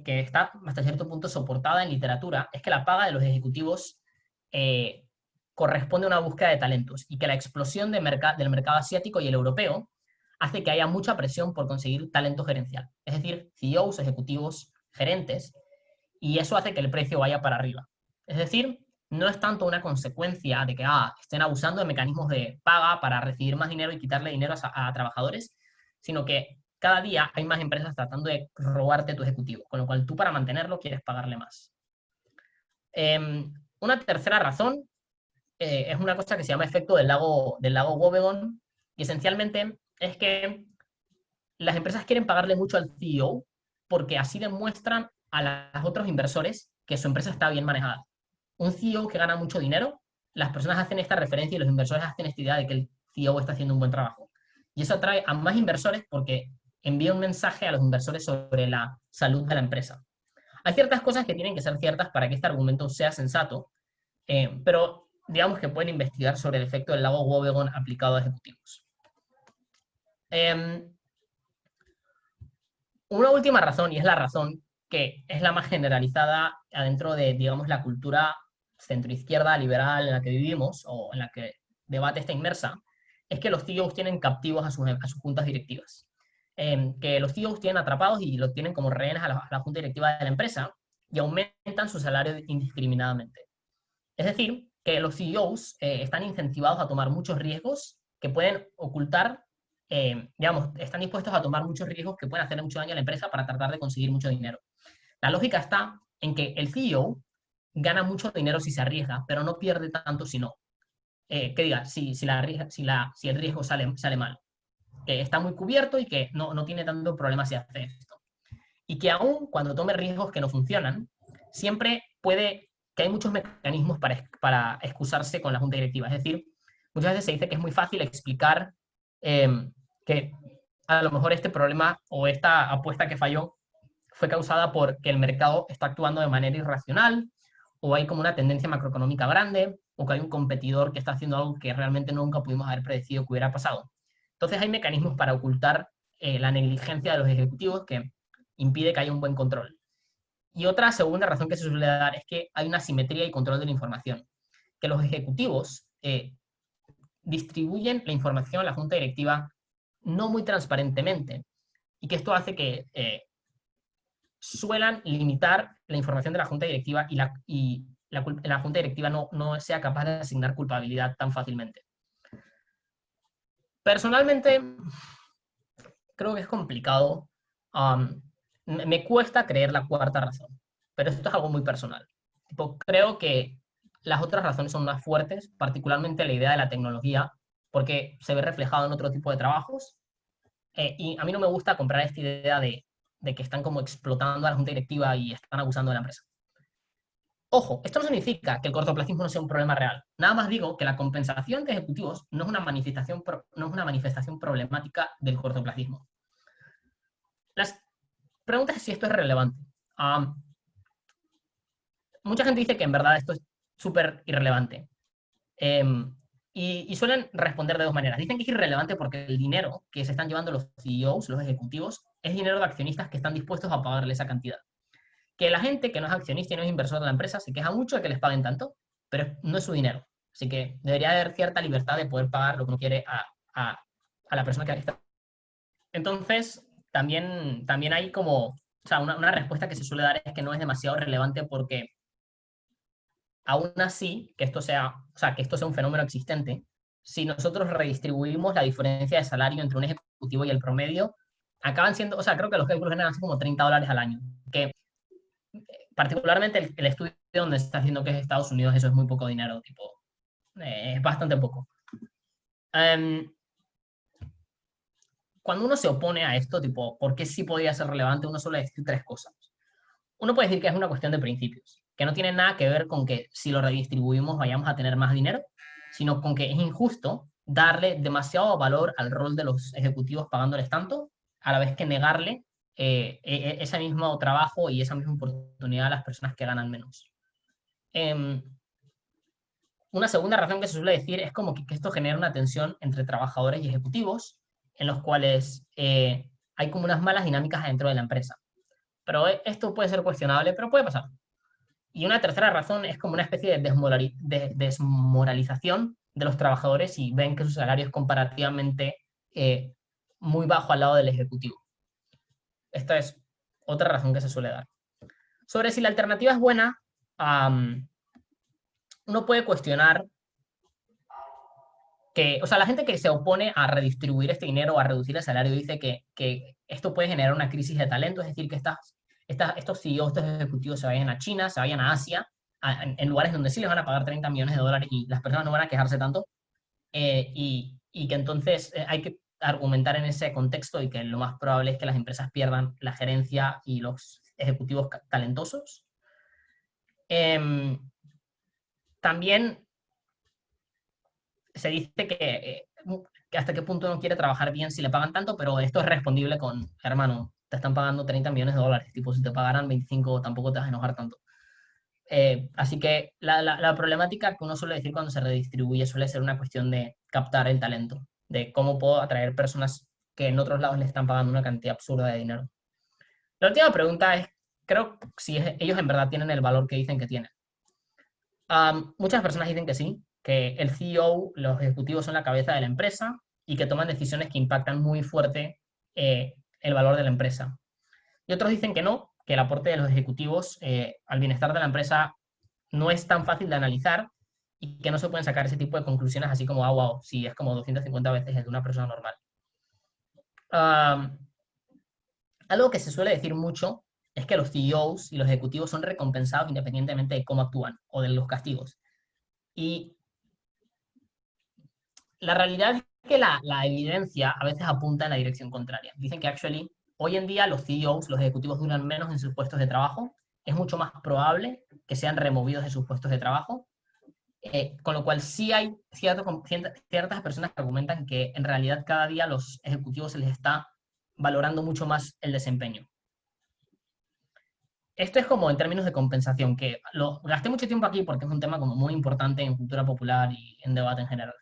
que está hasta cierto punto soportada en literatura, es que la paga de los ejecutivos corresponde a una búsqueda de talentos y que la explosión del mercado asiático y el europeo hace que haya mucha presión por conseguir talento gerencial, es decir, CEOs, ejecutivos, gerentes, y eso hace que el precio vaya para arriba. Es decir, no es tanto una consecuencia de que estén abusando de mecanismos de paga para recibir más dinero y quitarle dinero a trabajadores, sino que cada día hay más empresas tratando de robarte tu ejecutivo, con lo cual tú para mantenerlo quieres pagarle más. Una tercera razón es una cosa que se llama efecto del lago Wobegon, y esencialmente es que las empresas quieren pagarle mucho al CEO porque así demuestran a los otros inversores que su empresa está bien manejada. Un CEO que gana mucho dinero, las personas hacen esta referencia y los inversores hacen esta idea de que el CEO está haciendo un buen trabajo. Y eso atrae a más inversores porque envía un mensaje a los inversores sobre la salud de la empresa. Hay ciertas cosas que tienen que ser ciertas para que este argumento sea sensato, pero digamos que pueden investigar sobre el efecto del lago Wobegon aplicado a ejecutivos. Una última razón, y es la razón que es la más generalizada adentro de, digamos, la cultura centroizquierda liberal en la que vivimos, o en la que debate está inmersa, es que los CEOs tienen captivos a sus juntas directivas. Que los CEOs tienen atrapados y los tienen como rehenes a la junta directiva de la empresa y aumentan su salario indiscriminadamente. Es decir, que los CEOs están incentivados a tomar muchos riesgos que pueden ocultar, digamos, están dispuestos a tomar muchos riesgos que pueden hacerle mucho daño a la empresa para tratar de conseguir mucho dinero. La lógica está en que el CEO gana mucho dinero si se arriesga, pero no pierde tanto si no. Que diga, si el riesgo sale mal. Que está muy cubierto y que no tiene tanto problema si hace esto. Y que aún cuando tome riesgos que no funcionan, siempre puede, que hay muchos mecanismos para excusarse con la junta directiva. Es decir, muchas veces se dice que es muy fácil explicar que a lo mejor este problema o esta apuesta que falló fue causada porque el mercado está actuando de manera irracional, o hay como una tendencia macroeconómica grande, o que hay un competidor que está haciendo algo que realmente nunca pudimos haber predecido que hubiera pasado. Entonces hay mecanismos para ocultar la negligencia de los ejecutivos que impide que haya un buen control. Y otra segunda razón que se suele dar es que hay una simetría y control de la información, que los ejecutivos distribuyen la información a la junta directiva no muy transparentemente, y que esto hace que suelan limitar la información de la junta directiva la junta directiva no sea capaz de asignar culpabilidad tan fácilmente. Personalmente, creo que es complicado. Me cuesta creer la cuarta razón, pero esto es algo muy personal. Creo que las otras razones son más fuertes, particularmente la idea de la tecnología, porque se ve reflejado en otro tipo de trabajos. Y a mí no me gusta comprar esta idea de que están como explotando a la junta directiva y están abusando de la empresa. Ojo, esto no significa que el cortoplacismo no sea un problema real. Nada más digo que la compensación de ejecutivos no es una manifestación problemática del cortoplacismo. Las preguntas es si esto es relevante. Mucha gente dice que en verdad esto es súper irrelevante. Y suelen responder de dos maneras. Dicen que es irrelevante porque el dinero que se están llevando los CEOs, los ejecutivos, es dinero de accionistas que están dispuestos a pagarle esa cantidad. Que la gente que no es accionista y no es inversor de la empresa se queja mucho de que les paguen tanto, pero no es su dinero. Así que debería haber cierta libertad de poder pagar lo que uno quiere a la persona que está. Entonces, también hay como, o sea, una respuesta que se suele dar es que no es demasiado relevante porque aún así, que esto sea, o sea, que esto sea un fenómeno existente, si nosotros redistribuimos la diferencia de salario entre un ejecutivo y el promedio, acaban siendo, o sea, creo que los cálculos ganan así como $30 al año, que particularmente el estudio donde se está haciendo que es Estados Unidos, eso es muy poco dinero, tipo, es bastante poco. Cuando uno se opone a esto, tipo, ¿por qué sí podría ser relevante? Uno suele decir tres cosas. Uno puede decir que es una cuestión de principios, que no tiene nada que ver con que si lo redistribuimos vayamos a tener más dinero, sino con que es injusto darle demasiado valor al rol de los ejecutivos pagándoles tanto, a la vez que negarle ese mismo trabajo y esa misma oportunidad a las personas que ganan menos. Una segunda razón que se suele decir es como que esto genera una tensión entre trabajadores y ejecutivos, en los cuales hay como unas malas dinámicas dentro de la empresa. Pero esto puede ser cuestionable, pero puede pasar. Y una tercera razón es como una especie de desmoralización de los trabajadores y ven que su salario es comparativamente muy bajo al lado del ejecutivo. Esta es otra razón que se suele dar. Sobre si la alternativa es buena, uno puede cuestionar que, o sea, la gente que se opone a redistribuir este dinero o a reducir el salario dice que esto puede generar una crisis de talento, es decir, que estos CEOs, estos ejecutivos se vayan a China, se vayan a Asia, en lugares donde sí les van a pagar 30 millones de dólares y las personas no van a quejarse tanto, y que entonces hay que argumentar en ese contexto y que lo más probable es que las empresas pierdan la gerencia y los ejecutivos talentosos. Em, también se dice que hasta qué punto uno quiere trabajar bien si le pagan tanto, pero esto es respondible con, hermano, te están pagando 30 millones de dólares, tipo, si te pagaran 25 tampoco te vas a enojar tanto. Así que la problemática que uno suele decir cuando se redistribuye suele ser una cuestión de captar el talento, de cómo puedo atraer personas que en otros lados le están pagando una cantidad absurda de dinero. La última pregunta es, creo, si ellos en verdad tienen el valor que dicen que tienen. Muchas personas dicen que sí, que el CEO, los ejecutivos son la cabeza de la empresa y que toman decisiones que impactan muy fuerte el valor de la empresa. Y otros dicen que no, que el aporte de los ejecutivos al bienestar de la empresa no es tan fácil de analizar y que no se pueden sacar ese tipo de conclusiones así como, ah, wow, sí, es como 250 veces el de una persona normal. Algo que se suele decir mucho es que los CEOs y los ejecutivos son recompensados independientemente de cómo actúan o de los castigos. Y la realidad es que la evidencia a veces apunta en la dirección contraria. Dicen que actually, hoy en día los CEOs, los ejecutivos duran menos en sus puestos de trabajo, es mucho más probable que sean removidos de sus puestos de trabajo, con lo cual sí hay ciertas personas que argumentan que en realidad cada día a los ejecutivos se les está valorando mucho más el desempeño. Esto es como en términos de compensación, que lo gasté mucho tiempo aquí porque es un tema como muy importante en cultura popular y en debate en general.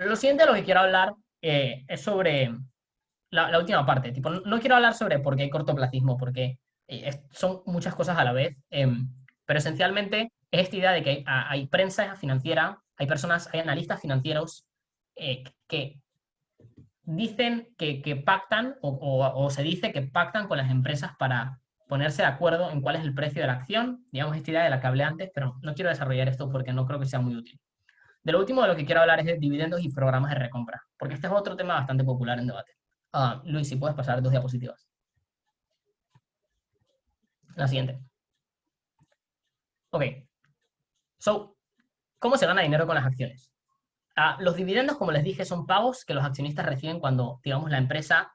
Lo siguiente de lo que quiero hablar es sobre la última parte. Tipo, no quiero hablar sobre por qué hay cortoplacismo, porque son muchas cosas a la vez, pero esencialmente es esta idea de que hay prensa financiera, hay personas, hay analistas financieros que dicen que pactan o se dice que pactan con las empresas para ponerse de acuerdo en cuál es el precio de la acción, digamos esta idea de la que hablé antes, pero no quiero desarrollar esto porque no creo que sea muy útil. De lo último de lo que quiero hablar es de dividendos y programas de recompra, porque este es otro tema bastante popular en debate. Luis, si puedes pasar 2 diapositivas. La siguiente. Ok. So, ¿cómo se gana dinero con las acciones? Los dividendos, como les dije, son pagos que los accionistas reciben cuando, digamos, la empresa,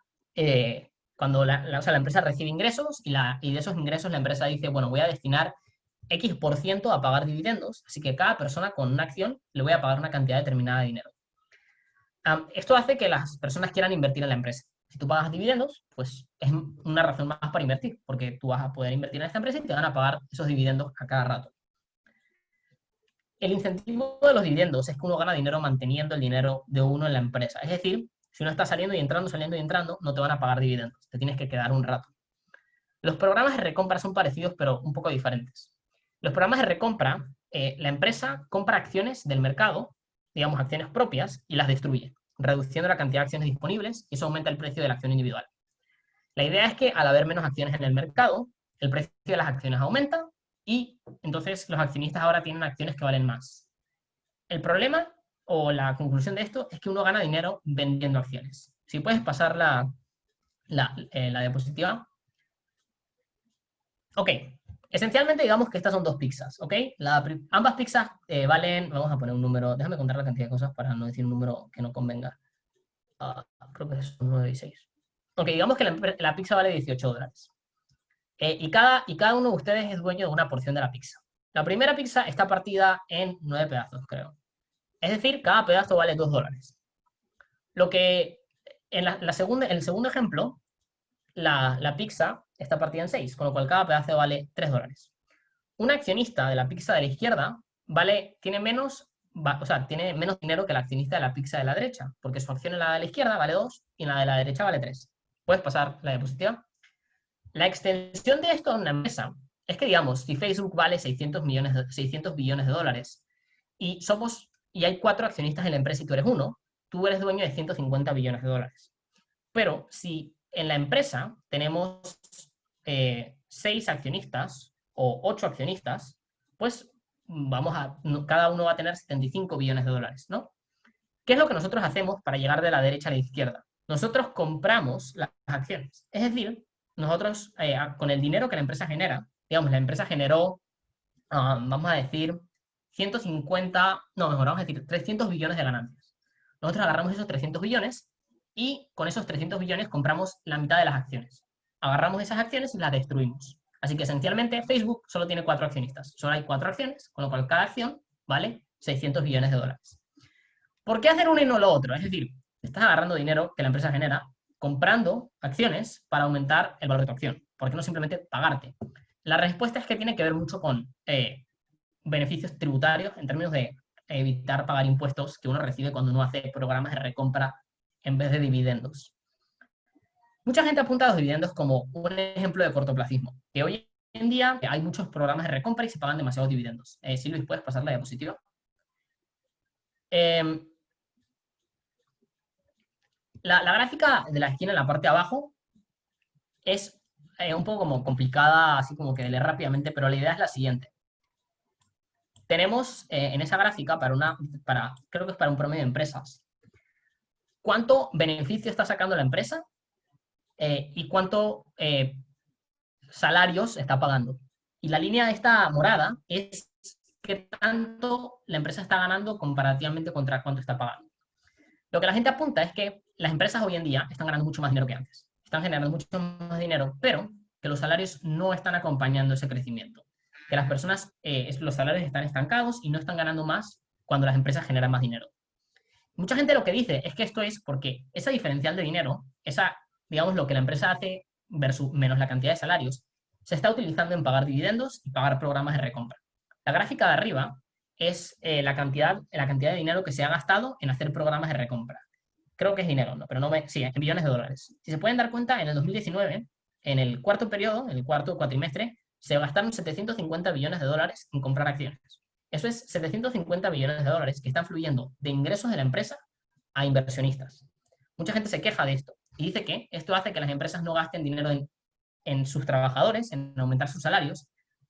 cuando o sea, la empresa recibe ingresos y de esos ingresos la empresa dice, bueno, voy a destinar X% a pagar dividendos, así que cada persona con una acción le voy a pagar una cantidad determinada de dinero. Esto hace que las personas quieran invertir en la empresa. Si tú pagas dividendos, pues es una razón más para invertir, porque tú vas a poder invertir en esta empresa y te van a pagar esos dividendos a cada rato. El incentivo de los dividendos es que uno gana dinero manteniendo el dinero de uno en la empresa. Es decir, si uno está saliendo y entrando, saliendo y entrando, no te van a pagar dividendos, te tienes que quedar un rato. Los programas de recompra son parecidos, pero un poco diferentes. Los programas de recompra, la empresa compra acciones del mercado, digamos acciones propias, y las destruye, reduciendo la cantidad de acciones disponibles y eso aumenta el precio de la acción individual. La idea es que al haber menos acciones en el mercado, el precio de las acciones aumenta y entonces los accionistas ahora tienen acciones que valen más. El problema o la conclusión de esto es que uno gana dinero vendiendo acciones. Si puedes pasar la diapositiva. Ok, esencialmente digamos que estas son dos pizzas, ¿ok? Ambas pizzas valen, vamos a poner un número, déjame contar la cantidad de cosas para no decir un número que no convenga. Creo que es 9,6. Ok, digamos que la pizza vale $18. Y cada uno de ustedes es dueño de una porción de la pizza. La primera pizza está partida en 9 pedazos, creo. Es decir, cada pedazo vale $2. Lo que en el segundo ejemplo, la pizza está partida en 6, con lo cual cada pedazo vale $3. Un accionista de la pizza de la izquierda tiene menos, o sea, tiene menos dinero que el accionista de la pizza de la derecha, porque su acción en la de la izquierda vale 2 y en la de la derecha vale 3. Puedes pasar la diapositiva. La extensión de esto a una empresa es que, digamos, si Facebook vale 600 billones de dólares y hay 4 accionistas en la empresa y tú eres uno, tú eres dueño de 150 billones de dólares. Pero si en la empresa tenemos 6 accionistas o 8 accionistas, pues cada uno va a tener 75 billones de dólares, ¿no? ¿Qué es lo que nosotros hacemos para llegar de la derecha a la izquierda? Nosotros compramos las acciones. Es decir, nosotros, con el dinero que la empresa genera, digamos, la empresa generó, vamos a decir, 150, no, mejor, vamos a decir 300 billones de ganancias. Nosotros agarramos esos 300 billones y con esos 300 billones compramos la mitad de las acciones. Agarramos esas acciones y las destruimos. Así que esencialmente Facebook solo tiene 4 accionistas. Solo hay 4 acciones, con lo cual cada acción vale 600 billones de dólares. ¿Por qué hacer uno y no lo otro? Es decir, estás agarrando dinero que la empresa genera comprando acciones para aumentar el valor de tu acción. ¿Por qué no simplemente pagarte? La respuesta es que tiene que ver mucho con beneficios tributarios en términos de evitar pagar impuestos que uno recibe cuando uno hace programas de recompra en vez de dividendos. Mucha gente apunta a los dividendos como un ejemplo de cortoplacismo, que hoy en día hay muchos programas de recompra y se pagan demasiados dividendos. Sí, Luis, ¿puedes pasar la diapositiva? La gráfica de la esquina en la parte de abajo es un poco como complicada, así como que de leer rápidamente, pero la idea es la siguiente. Tenemos en esa gráfica, creo que es para un promedio de empresas, cuánto beneficio está sacando la empresa y cuánto salarios está pagando. Y la línea esta morada es qué tanto la empresa está ganando comparativamente contra cuánto está pagando. Lo que la gente apunta es que las empresas hoy en día están ganando mucho más dinero que antes. Están generando mucho más dinero, pero que los salarios no están acompañando ese crecimiento. Que las personas, los salarios están estancados y no están ganando más cuando las empresas generan más dinero. Mucha gente lo que dice es que esto es porque esa diferencial de dinero, digamos, lo que la empresa hace versus menos la cantidad de salarios, se está utilizando en pagar dividendos y pagar programas de recompra. La gráfica de arriba es la cantidad de dinero que se ha gastado en hacer programas de recompra. Creo que es dinero, ¿no? Pero sí, en billones de dólares. Si se pueden dar cuenta, en el 2019, en el cuarto periodo, en el cuarto cuatrimestre, se gastaron 750 billones de dólares en comprar acciones. Eso es 750 billones de dólares que están fluyendo de ingresos de la empresa a inversionistas. Mucha gente se queja de esto y dice que esto hace que las empresas no gasten dinero en sus trabajadores, en aumentar sus salarios,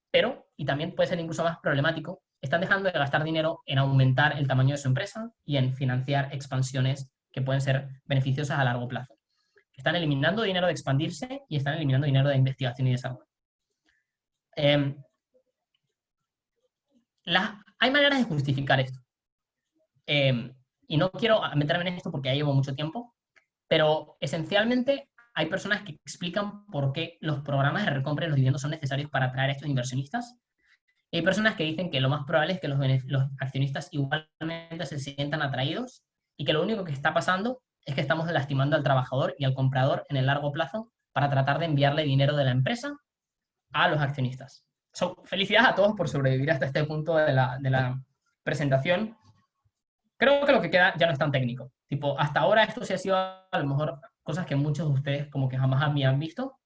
pero, y también puede ser incluso más problemático, están dejando de gastar dinero en aumentar el tamaño de su empresa y en financiar expansiones que pueden ser beneficiosas a largo plazo. Están eliminando dinero de expandirse y están eliminando dinero de investigación y desarrollo. Hay maneras de justificar esto. Y no quiero meterme en esto porque ya llevo mucho tiempo, pero esencialmente hay personas que explican por qué los programas de recompra y los dividendos son necesarios para atraer a estos inversionistas. Y hay personas que dicen que lo más probable es que los accionistas igualmente se sientan atraídos y que lo único que está pasando es que estamos lastimando al trabajador y al comprador en el largo plazo para tratar de enviarle dinero de la empresa a los accionistas. Felicidades a todos por sobrevivir hasta este punto de la presentación. Creo que lo que queda ya no es tan técnico. Tipo, hasta ahora esto sí ha sido a lo mejor cosas que muchos de ustedes como que jamás habían visto.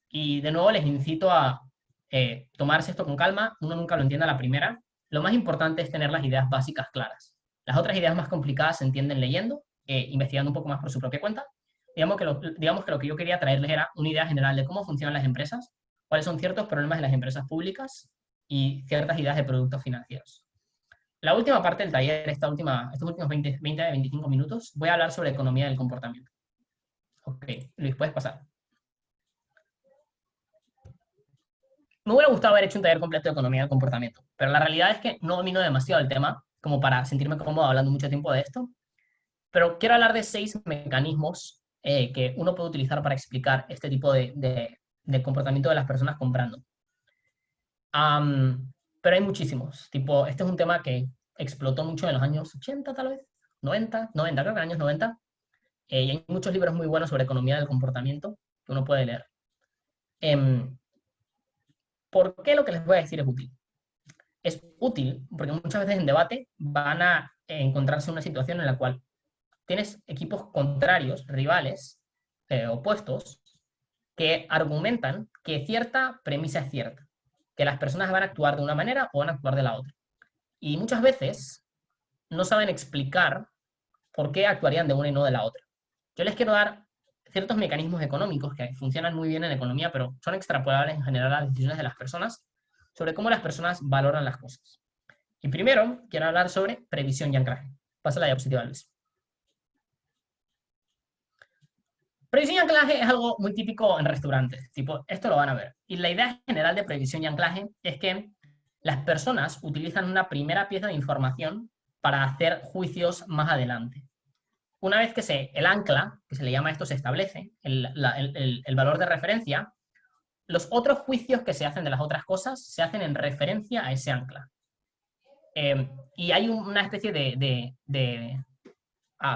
Y de nuevo les incito a tomarse esto con calma. Uno nunca lo entiende a la primera. Lo más importante es tener las ideas básicas claras. Las otras ideas más complicadas se entienden leyendo, investigando un poco más por su propia cuenta. Digamos que lo que yo quería traerles era una idea general de cómo funcionan las empresas, cuáles son ciertos problemas de las empresas públicas y ciertas ideas de productos financieros. La última parte del taller, estos últimos 20-25 minutos, voy a hablar sobre economía del comportamiento. Ok, Luis, puedes pasar. Me hubiera gustado haber hecho un taller completo de economía del comportamiento, pero la realidad es que no domino demasiado el tema como para sentirme cómodo hablando mucho tiempo de esto. Pero quiero hablar de 6 mecanismos que uno puede utilizar para explicar este tipo de comportamiento de las personas comprando. Pero hay muchísimos. Tipo, este es un tema que explotó mucho en los años 80, tal vez, 90, creo que en los años 90. Y hay muchos libros muy buenos sobre economía del comportamiento que uno puede leer. ¿Por qué lo que les voy a decir es útil? Es útil porque muchas veces en debate van a encontrarse una situación en la cual tienes equipos contrarios, rivales, opuestos, que argumentan que cierta premisa es cierta, que las personas van a actuar de una manera o van a actuar de la otra. Y muchas veces no saben explicar por qué actuarían de una y no de la otra. Yo les quiero dar ciertos mecanismos económicos que funcionan muy bien en la economía, pero son extrapolables en general a las decisiones de las personas sobre cómo las personas valoran las cosas. Y primero quiero hablar sobre previsión y anclaje. Pasa la diapositiva, Luis. Previsión y anclaje es algo muy típico en restaurantes, tipo, esto lo van a ver. Y la idea general de previsión y anclaje es que las personas utilizan una primera pieza de información para hacer juicios más adelante. Una vez que el ancla, que se le llama esto, se establece, el valor de referencia, los otros juicios que se hacen de las otras cosas se hacen en referencia a ese ancla. Y hay una especie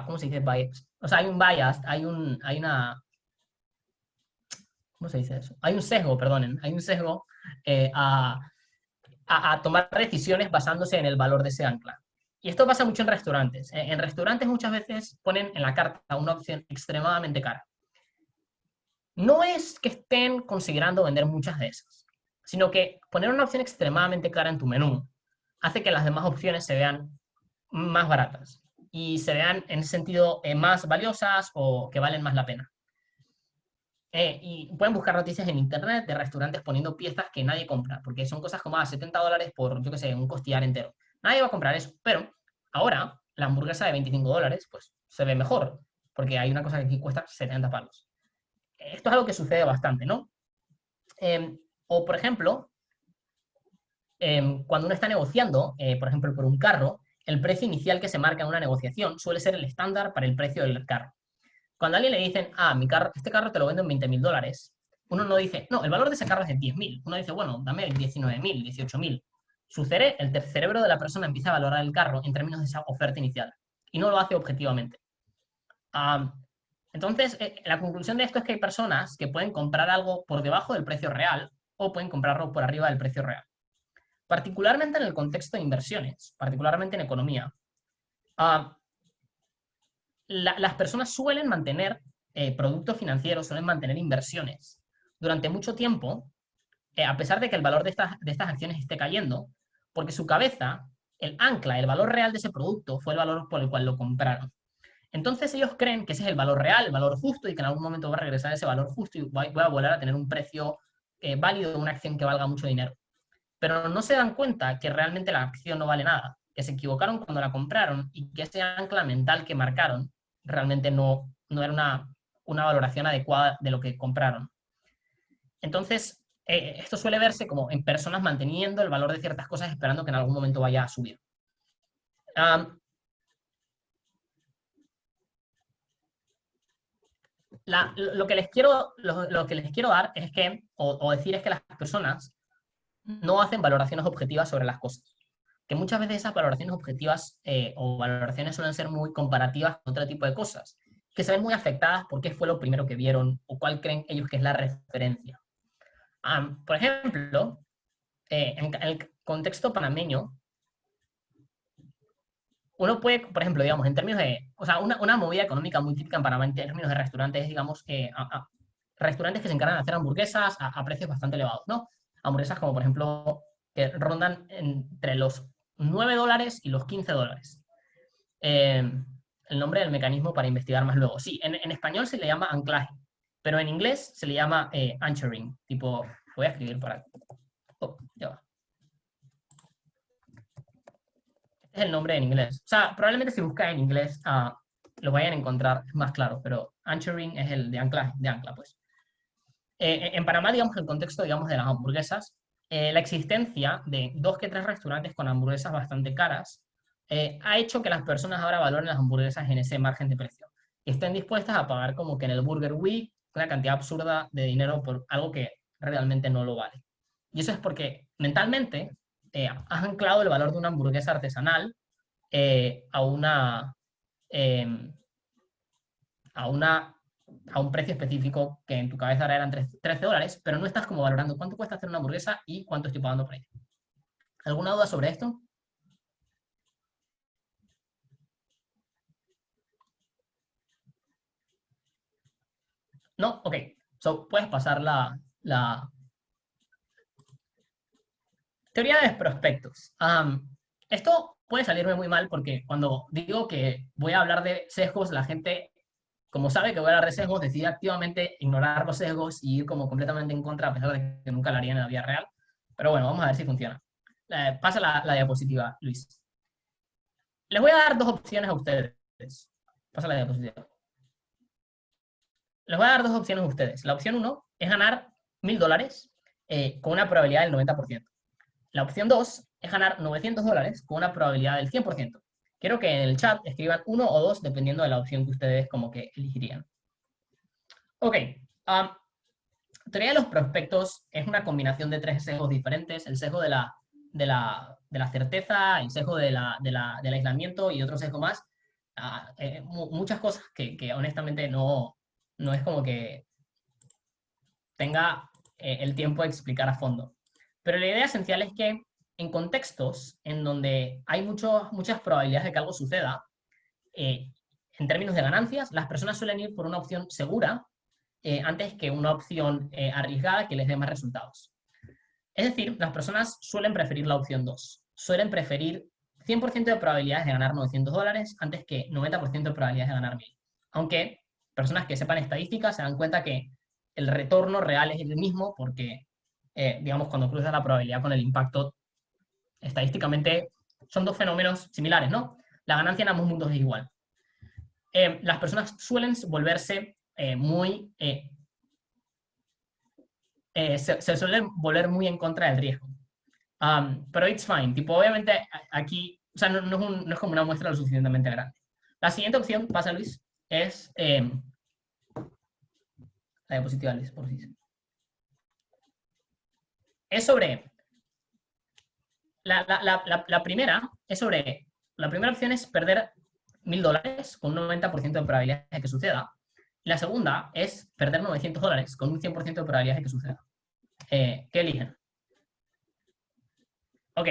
¿cómo se dice bias? O sea, hay un bias, ¿cómo se dice eso? Hay un sesgo, perdonen, hay un sesgo eh, a, a tomar decisiones basándose en el valor de ese ancla. Y esto pasa mucho en restaurantes. En restaurantes muchas veces ponen en la carta una opción extremadamente cara. No es que estén considerando vender muchas de esas, sino que poner una opción extremadamente cara en tu menú hace que las demás opciones se vean más baratas y se vean en ese sentido más valiosas o que valen más la pena. Y pueden buscar noticias en internet de restaurantes poniendo piezas que nadie compra, porque son cosas como $70 por, yo qué sé, un costillar entero. Nadie va a comprar eso, pero ahora la hamburguesa de $25, pues se ve mejor, porque hay una cosa que aquí cuesta 70 palos. Esto es algo que sucede bastante, ¿no? O, por ejemplo, cuando uno está negociando, por ejemplo, por un carro, el precio inicial que se marca en una negociación suele ser el estándar para el precio del carro. Cuando a alguien le dicen, este carro te lo vendo en $20.000, uno no dice, no, el valor de ese carro es de 10.000. Uno dice, bueno, dame 19.000, 18.000. El cerebro de la persona empieza a valorar el carro en términos de esa oferta inicial y no lo hace objetivamente. Entonces, la conclusión de esto es que hay personas que pueden comprar algo por debajo del precio real o pueden comprarlo por arriba del precio real. Particularmente en el contexto de inversiones, particularmente en economía. Las personas suelen mantener productos financieros, suelen mantener inversiones durante mucho tiempo, a pesar de que el valor de estas acciones esté cayendo, porque su cabeza, el ancla, el valor real de ese producto fue el valor por el cual lo compraron. Entonces ellos creen que ese es el valor real, el valor justo, y que en algún momento va a regresar ese valor justo y voy a volver a tener un precio válido de una acción que valga mucho dinero. Pero no se dan cuenta que realmente la acción no vale nada, que se equivocaron cuando la compraron y que ese ancla mental que marcaron realmente no era una valoración adecuada de lo que compraron. Entonces, esto suele verse como en personas manteniendo el valor de ciertas cosas esperando que en algún momento vaya a subir. Lo que les quiero dar es que, o decir es que las personas no hacen valoraciones objetivas sobre las cosas. Que muchas veces esas valoraciones objetivas o valoraciones suelen ser muy comparativas con otro tipo de cosas, que se ven muy afectadas por qué fue lo primero que vieron o cuál creen ellos que es la referencia. Por ejemplo, en el contexto panameño, uno puede, por ejemplo, digamos, en términos de, o sea, una movida económica muy típica en Panamá en términos de restaurantes es, digamos, restaurantes que se encargan de hacer hamburguesas a precios bastante elevados, ¿no? Hamburguesas como, por ejemplo, que rondan entre los $9 y los $15. El nombre del mecanismo para investigar más luego. Sí, en español se le llama anclaje, pero en inglés se le llama anchoring. Tipo, voy a escribir para... Oh, ya va. Este es el nombre en inglés. O sea, probablemente si buscas en inglés lo vayan a encontrar más claro, pero anchoring es el de ancla, pues. En Panamá, digamos, el contexto, digamos, de las hamburguesas, la existencia de 2 que 3 restaurantes con hamburguesas bastante caras ha hecho que las personas ahora valoren las hamburguesas en ese margen de precio y estén dispuestas a pagar como que en el Burger Week una cantidad absurda de dinero por algo que realmente no lo vale. Y eso es porque mentalmente has anclado el valor de una hamburguesa artesanal a una, eh, a una a un precio específico que en tu cabeza ahora eran $13, pero no estás como valorando cuánto cuesta hacer una hamburguesa y cuánto estoy pagando por ella. ¿Alguna duda sobre esto? ¿No? Ok. So, puedes pasar la teoría de prospectos. Esto puede salirme muy mal porque cuando digo que voy a hablar de sesgos, la gente, como sabe que voy a hablar de sesgos, decide activamente ignorar los sesgos y ir como completamente en contra, a pesar de que nunca lo haría en la vida real. Pero bueno, vamos a ver si funciona. Pasa la diapositiva, Luis. Les voy a dar dos opciones a ustedes. Pasa la diapositiva. Les voy a dar dos opciones a ustedes. La opción 1 es ganar $1000 con una probabilidad del 90%. La opción 2 es ganar $900 con una probabilidad del 100%. Quiero que en el chat escriban uno o dos dependiendo de la opción que ustedes como que elegirían. Ok. Teoría de los prospectos es una combinación de tres sesgos diferentes. El sesgo de la certeza, el sesgo del aislamiento y otro sesgo más. Muchas cosas que honestamente no es como que tenga el tiempo de explicar a fondo. Pero la idea esencial es que en contextos en donde hay muchas probabilidades de que algo suceda, en términos de ganancias, las personas suelen ir por una opción segura antes que una opción arriesgada que les dé más resultados. Es decir, las personas suelen preferir la opción 2. Suelen preferir 100% de probabilidades de ganar $900 antes que 90% de probabilidades de ganar 1000. Aunque personas que sepan estadística se dan cuenta que el retorno real es el mismo porque, digamos, cuando cruzas la probabilidad con el impacto, estadísticamente son dos fenómenos similares, ¿no? La ganancia en ambos mundos es igual. Las personas suelen volverse se suelen volver muy en contra del riesgo. Pero it's fine. Tipo, obviamente aquí, o sea, no es como una muestra lo suficientemente grande. La siguiente opción, pasa Luis, es la diapositiva Luis, por si. Es sobre la primera es sobre, la primera opción es perder $1000 con un 90% de probabilidades de que suceda. La segunda es perder $900 con un 100% de probabilidades de que suceda. ¿Qué eligen? Ok,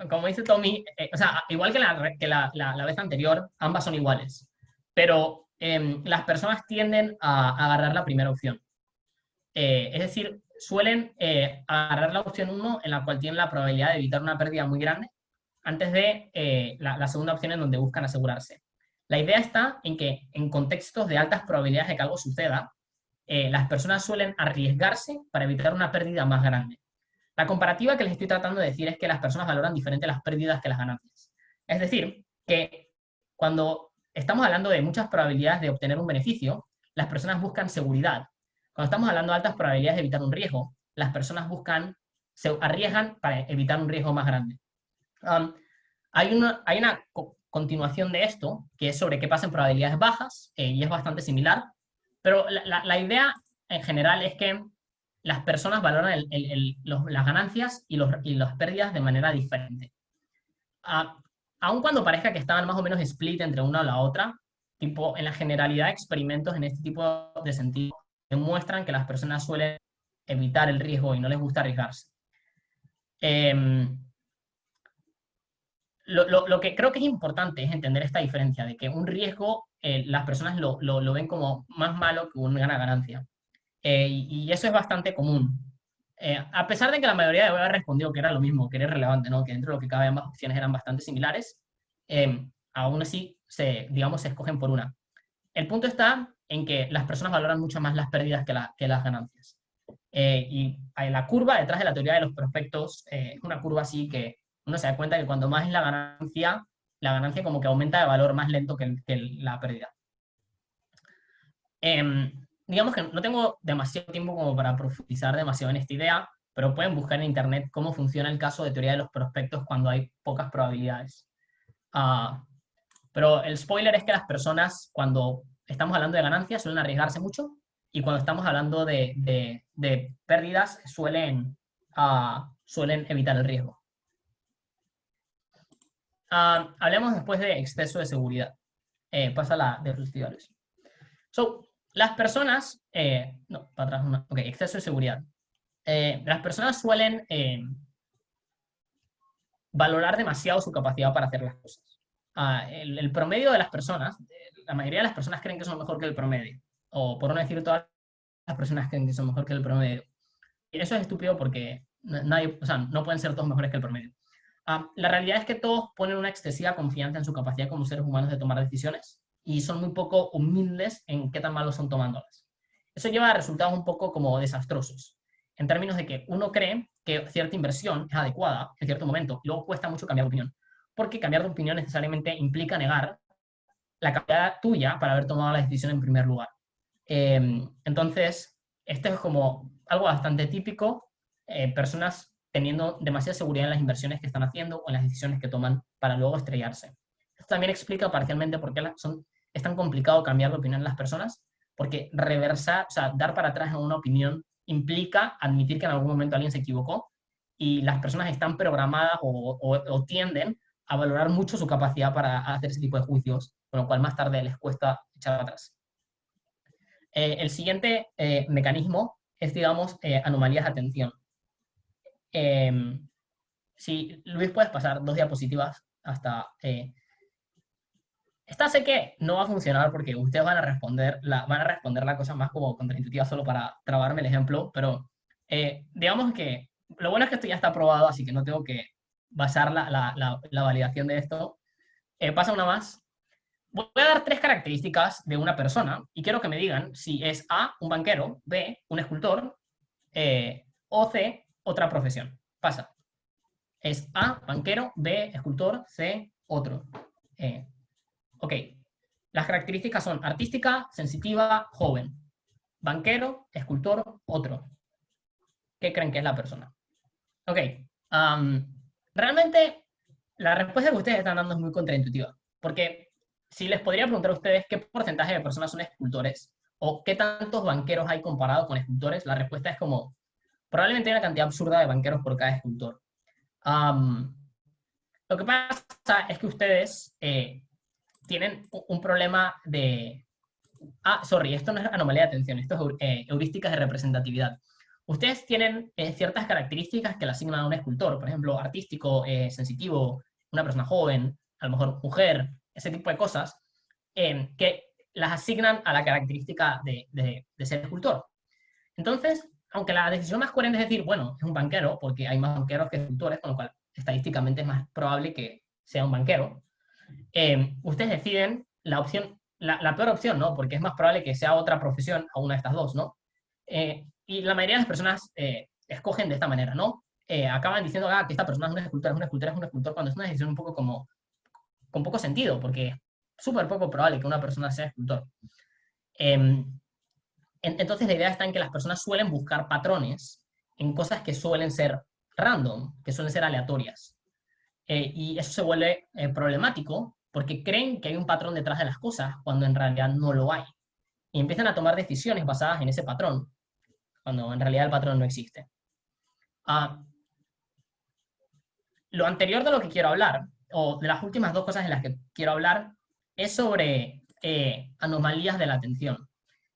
como dice Tommy, o sea, igual que la vez anterior, ambas son iguales, pero las personas tienden a agarrar la primera opción. Es decir, suelen agarrar la opción 1 en la cual tienen la probabilidad de evitar una pérdida muy grande antes de la segunda opción en donde buscan asegurarse. La idea está en que en contextos de altas probabilidades de que algo suceda, las personas suelen arriesgarse para evitar una pérdida más grande. La comparativa que les estoy tratando de decir es que las personas valoran diferente las pérdidas que las ganancias. Es decir, que cuando estamos hablando de muchas probabilidades de obtener un beneficio, las personas buscan seguridad. Cuando estamos hablando de altas probabilidades de evitar un riesgo, las personas se arriesgan para evitar un riesgo más grande. Hay una continuación de esto, que es sobre qué pasa en probabilidades bajas, y es bastante similar, pero la idea en general es que las personas valoran las ganancias y las pérdidas de manera diferente. Aun cuando parezca que estaban más o menos split entre una o la otra, tipo, en la generalidad, experimentos en este tipo de sentido demuestran que las personas suelen evitar el riesgo y no les gusta arriesgarse. Lo que creo que es importante es entender esta diferencia, de que un riesgo las personas lo ven como más malo que una ganancia. Y eso es bastante común. A pesar de que la mayoría de haber respondido que era lo mismo, que era irrelevante, ¿no? Que dentro de lo que cabe ambas opciones eran bastante similares, aún así digamos, se escogen por una. El punto está en que las personas valoran mucho más las pérdidas que las ganancias. Y la curva detrás de la teoría de los prospectos es una curva así que uno se da cuenta que cuanto más es la ganancia como que aumenta de valor más lento que la pérdida. Digamos que no tengo demasiado tiempo como para profundizar demasiado en esta idea, pero pueden buscar en internet cómo funciona el caso de teoría de los prospectos cuando hay pocas probabilidades. Pero el spoiler es que las personas, cuando estamos hablando de ganancias, suelen arriesgarse mucho, y cuando estamos hablando de pérdidas, suelen evitar el riesgo. Hablemos después de exceso de seguridad. Pasa la diapositiva. Las personas, no, para atrás, ok, exceso de seguridad. Las personas suelen valorar demasiado su capacidad para hacer las cosas. El promedio de las personas, la mayoría de las personas creen que son mejor que el promedio, o por no decir todas las personas creen que son mejor que el promedio. Y eso es estúpido porque nadie, o sea, no pueden ser todos mejores que el promedio. La realidad es que todos ponen una excesiva confianza en su capacidad como seres humanos de tomar decisiones y son muy poco humildes en qué tan malos son tomándolas. Eso lleva a resultados un poco como desastrosos. en términos de que uno cree que cierta inversión es adecuada en cierto momento, y luego cuesta mucho cambiar de opinión, porque cambiar de opinión necesariamente implica negar la capacidad tuya para haber tomado la decisión en primer lugar. Entonces, esto es como algo bastante típico, personas teniendo demasiada seguridad en las inversiones que están haciendo o en las decisiones que toman para luego estrellarse. Esto también explica parcialmente por qué es tan complicado cambiar de opinión en las personas, porque reversar, o sea, dar para atrás en una opinión implica admitir que en algún momento alguien se equivocó, y las personas están programadas o tienden a valorar mucho su capacidad para hacer ese tipo de juicios, con lo cual más tarde les cuesta echar atrás. El siguiente mecanismo es, digamos, anomalías de atención. Si Luis, puedes pasar 2 diapositivas hasta... esta sé que no va a funcionar porque ustedes van a responder la cosa más como contraintuitiva solo para trabarme el ejemplo, pero digamos que lo bueno es que esto ya está probado, así que no tengo que basar la validación de esto. Pasa una más. Voy a dar 3 características de una persona y quiero que me digan si es A, un banquero, B, un escultor, o C, otra profesión. Pasa. Es A, banquero, B, escultor, C, otro. Ok. Las características son artística, sensitiva, joven. Banquero, escultor, otro. ¿Qué creen que es la persona? Ok. Realmente la respuesta que ustedes están dando es muy contraintuitiva, porque si les podría preguntar a ustedes qué porcentaje de personas son escultores o qué tantos banqueros hay comparado con escultores, la respuesta es como, probablemente hay una cantidad absurda de banqueros por cada escultor. Lo que pasa es que ustedes tienen un problema de... sorry, esto no es anomalía de atención, esto es heurísticas de representatividad. Ustedes tienen ciertas características que le asignan a un escultor, por ejemplo, artístico, sensitivo, una persona joven, a lo mejor mujer, ese tipo de cosas, que las asignan a la característica de ser escultor. Entonces, aunque la decisión más coherente es decir, bueno, es un banquero, porque hay más banqueros que escultores, con lo cual estadísticamente es más probable que sea un banquero, ustedes deciden la opción, la peor opción, ¿no? Porque es más probable que sea otra profesión a una de estas dos, ¿no? Y la mayoría de las personas escogen de esta manera, ¿no? Acaban diciendo que esta persona es una escultora, es una escultora, es un escultor, cuando es una decisión un poco como, con poco sentido, porque es súper poco probable que una persona sea escultor. Entonces la idea está en que las personas suelen buscar patrones en cosas que suelen ser random, que suelen ser aleatorias. Y eso se vuelve problemático porque creen que hay un patrón detrás de las cosas cuando en realidad no lo hay. Y empiezan a tomar decisiones basadas en ese patrón, cuando en realidad el patrón no existe. Lo anterior de lo que quiero hablar, o de las últimas 2 cosas en las que quiero hablar, es sobre anomalías de la atención.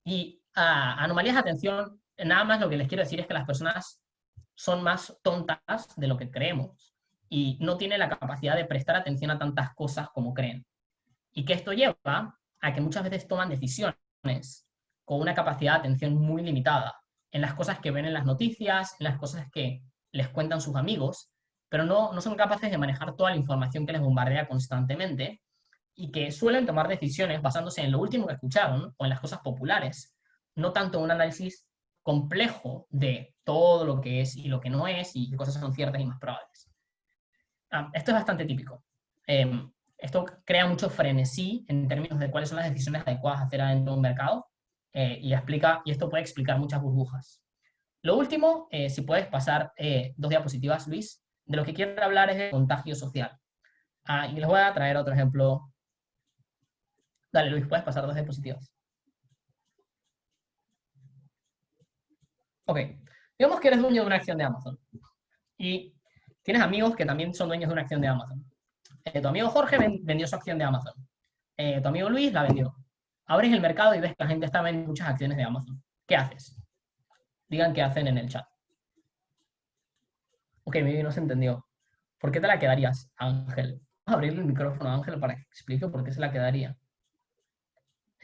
Y anomalías de atención, nada más lo que les quiero decir es que las personas son más tontas de lo que creemos y no tienen la capacidad de prestar atención a tantas cosas como creen. Y que esto lleva a que muchas veces toman decisiones con una capacidad de atención muy limitada en las cosas que ven en las noticias, en las cosas que les cuentan sus amigos, pero no son capaces de manejar toda la información que les bombardea constantemente y que suelen tomar decisiones basándose en lo último que escucharon o en las cosas populares, no tanto en un análisis complejo de todo lo que es y lo que no es y qué cosas son ciertas y más probables. Esto es bastante típico. Esto crea mucho frenesí en términos de cuáles son las decisiones adecuadas a hacer dentro de un mercado y esto puede explicar muchas burbujas. Lo último, si puedes pasar 2 diapositivas, Luis, de lo que quiero hablar es de contagio social. Y les voy a traer otro ejemplo. Dale, Luis, puedes pasar 2 diapositivas. Ok, digamos que eres dueño de una acción de Amazon y tienes amigos que también son dueños de una acción de Amazon. Tu amigo Jorge vendió su acción de Amazon. Tu amigo Luis la vendió. Abres el mercado y ves que la gente está vendiendo muchas acciones de Amazon. ¿Qué haces? Digan qué hacen en el chat. Ok, maybe no se entendió. ¿Por qué te la quedarías, Ángel? Vamos a abrirle el micrófono a Ángel para que explique por qué se la quedaría.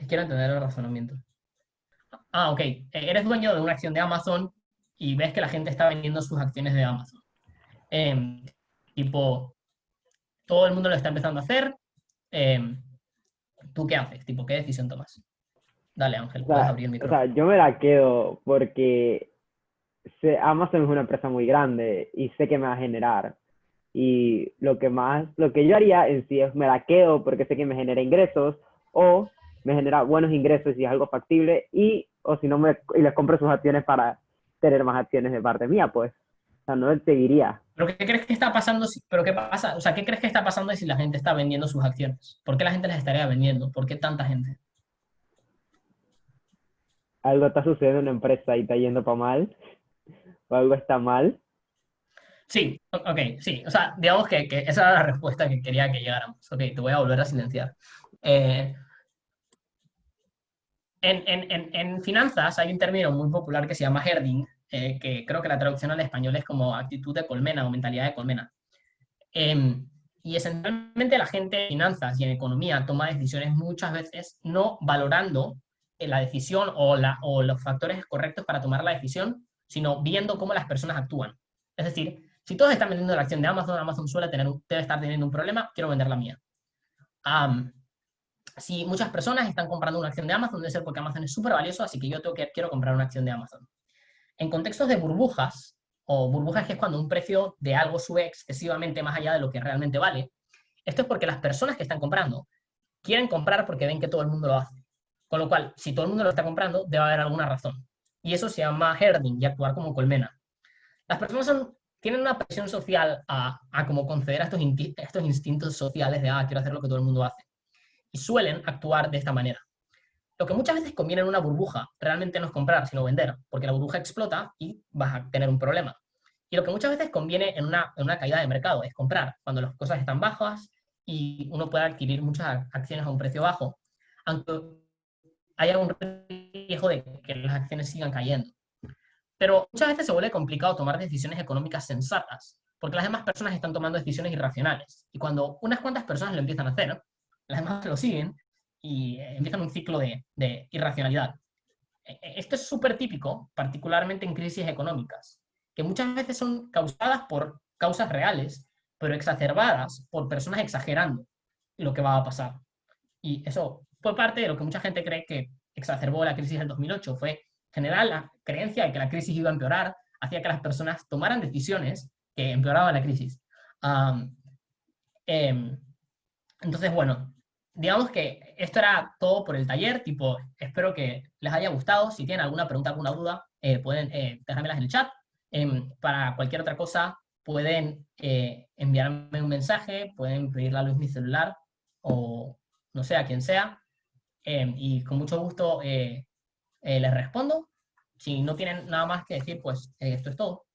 Quiero entender el razonamiento. Ok. Eres dueño de una acción de Amazon y ves que la gente está vendiendo sus acciones de Amazon. Tipo, todo el mundo lo está empezando a hacer. ¿Tú qué haces? Tipo, ¿qué decisión tomas? Dale, Ángel, puedes abrir el O sea, micrófono. yo me la quedo porque Amazon es una empresa muy grande y sé que me va a generar. Y lo que yo haría en sí es me la quedo porque sé que me genera ingresos o me genera buenos ingresos y es algo factible o si no y les compro sus acciones para tener más acciones de parte mía, pues. O sea, no seguiría. ¿Pero qué crees que está pasando? ¿Pero qué pasa? O sea, ¿qué crees que está pasando si la gente está vendiendo sus acciones? ¿Por qué la gente las estaría vendiendo? ¿Por qué tanta gente? Algo está sucediendo en una empresa y está yendo para mal o algo está mal. Sí, ok, sí. O sea, digamos que esa era la respuesta que quería que llegáramos. Ok, te voy a volver a silenciar. Eh, en finanzas hay un término muy popular que se llama herding, que creo que la traducción al español es como actitud de colmena o mentalidad de colmena. Y esencialmente la gente en finanzas y en economía toma decisiones muchas veces no valorando la decisión o los factores correctos para tomar la decisión, sino viendo cómo las personas actúan. Es decir, si todos están vendiendo la acción de Amazon, Amazon debe estar teniendo un problema, quiero vender la mía. Um, si muchas personas están comprando una acción de Amazon, debe ser porque Amazon es súper valioso, así que quiero comprar una acción de Amazon. En contextos de burbujas, o burbujas que es cuando un precio de algo sube excesivamente más allá de lo que realmente vale, esto es porque las personas que están comprando quieren comprar porque ven que todo el mundo lo hace. Con lo cual, si todo el mundo lo está comprando, debe haber alguna razón. Y eso se llama herding y actuar como colmena. Las personas tienen una presión social a como conceder a estos instintos sociales de, quiero hacer lo que todo el mundo hace. Y suelen actuar de esta manera. Lo que muchas veces conviene en una burbuja realmente no es comprar, sino vender, porque la burbuja explota y vas a tener un problema. Y lo que muchas veces conviene en una caída de mercado es comprar cuando las cosas están bajas y uno puede adquirir muchas acciones a un precio bajo, aunque haya un riesgo de que las acciones sigan cayendo. Pero muchas veces se vuelve complicado tomar decisiones económicas sensatas, porque las demás personas están tomando decisiones irracionales. Y cuando unas cuantas personas lo empiezan a hacer, las demás lo siguen y empiezan un ciclo de irracionalidad. Esto es súper típico, particularmente en crisis económicas, que muchas veces son causadas por causas reales, pero exacerbadas por personas exagerando lo que va a pasar. Y eso fue parte de lo que mucha gente cree que exacerbó la crisis del 2008. Fue general la creencia de que la crisis iba a empeorar, hacía que las personas tomaran decisiones que empeoraban la crisis. Um, eh, entonces, bueno, digamos que esto era todo por el taller, tipo, espero que les haya gustado. Si tienen alguna pregunta, alguna duda, pueden dejármelas en el chat. Para cualquier otra cosa, pueden enviarme un mensaje, pueden pedirle a Luis mi celular o no sé, a quien sea, y con mucho gusto les respondo. Si no tienen nada más que decir, pues esto es todo.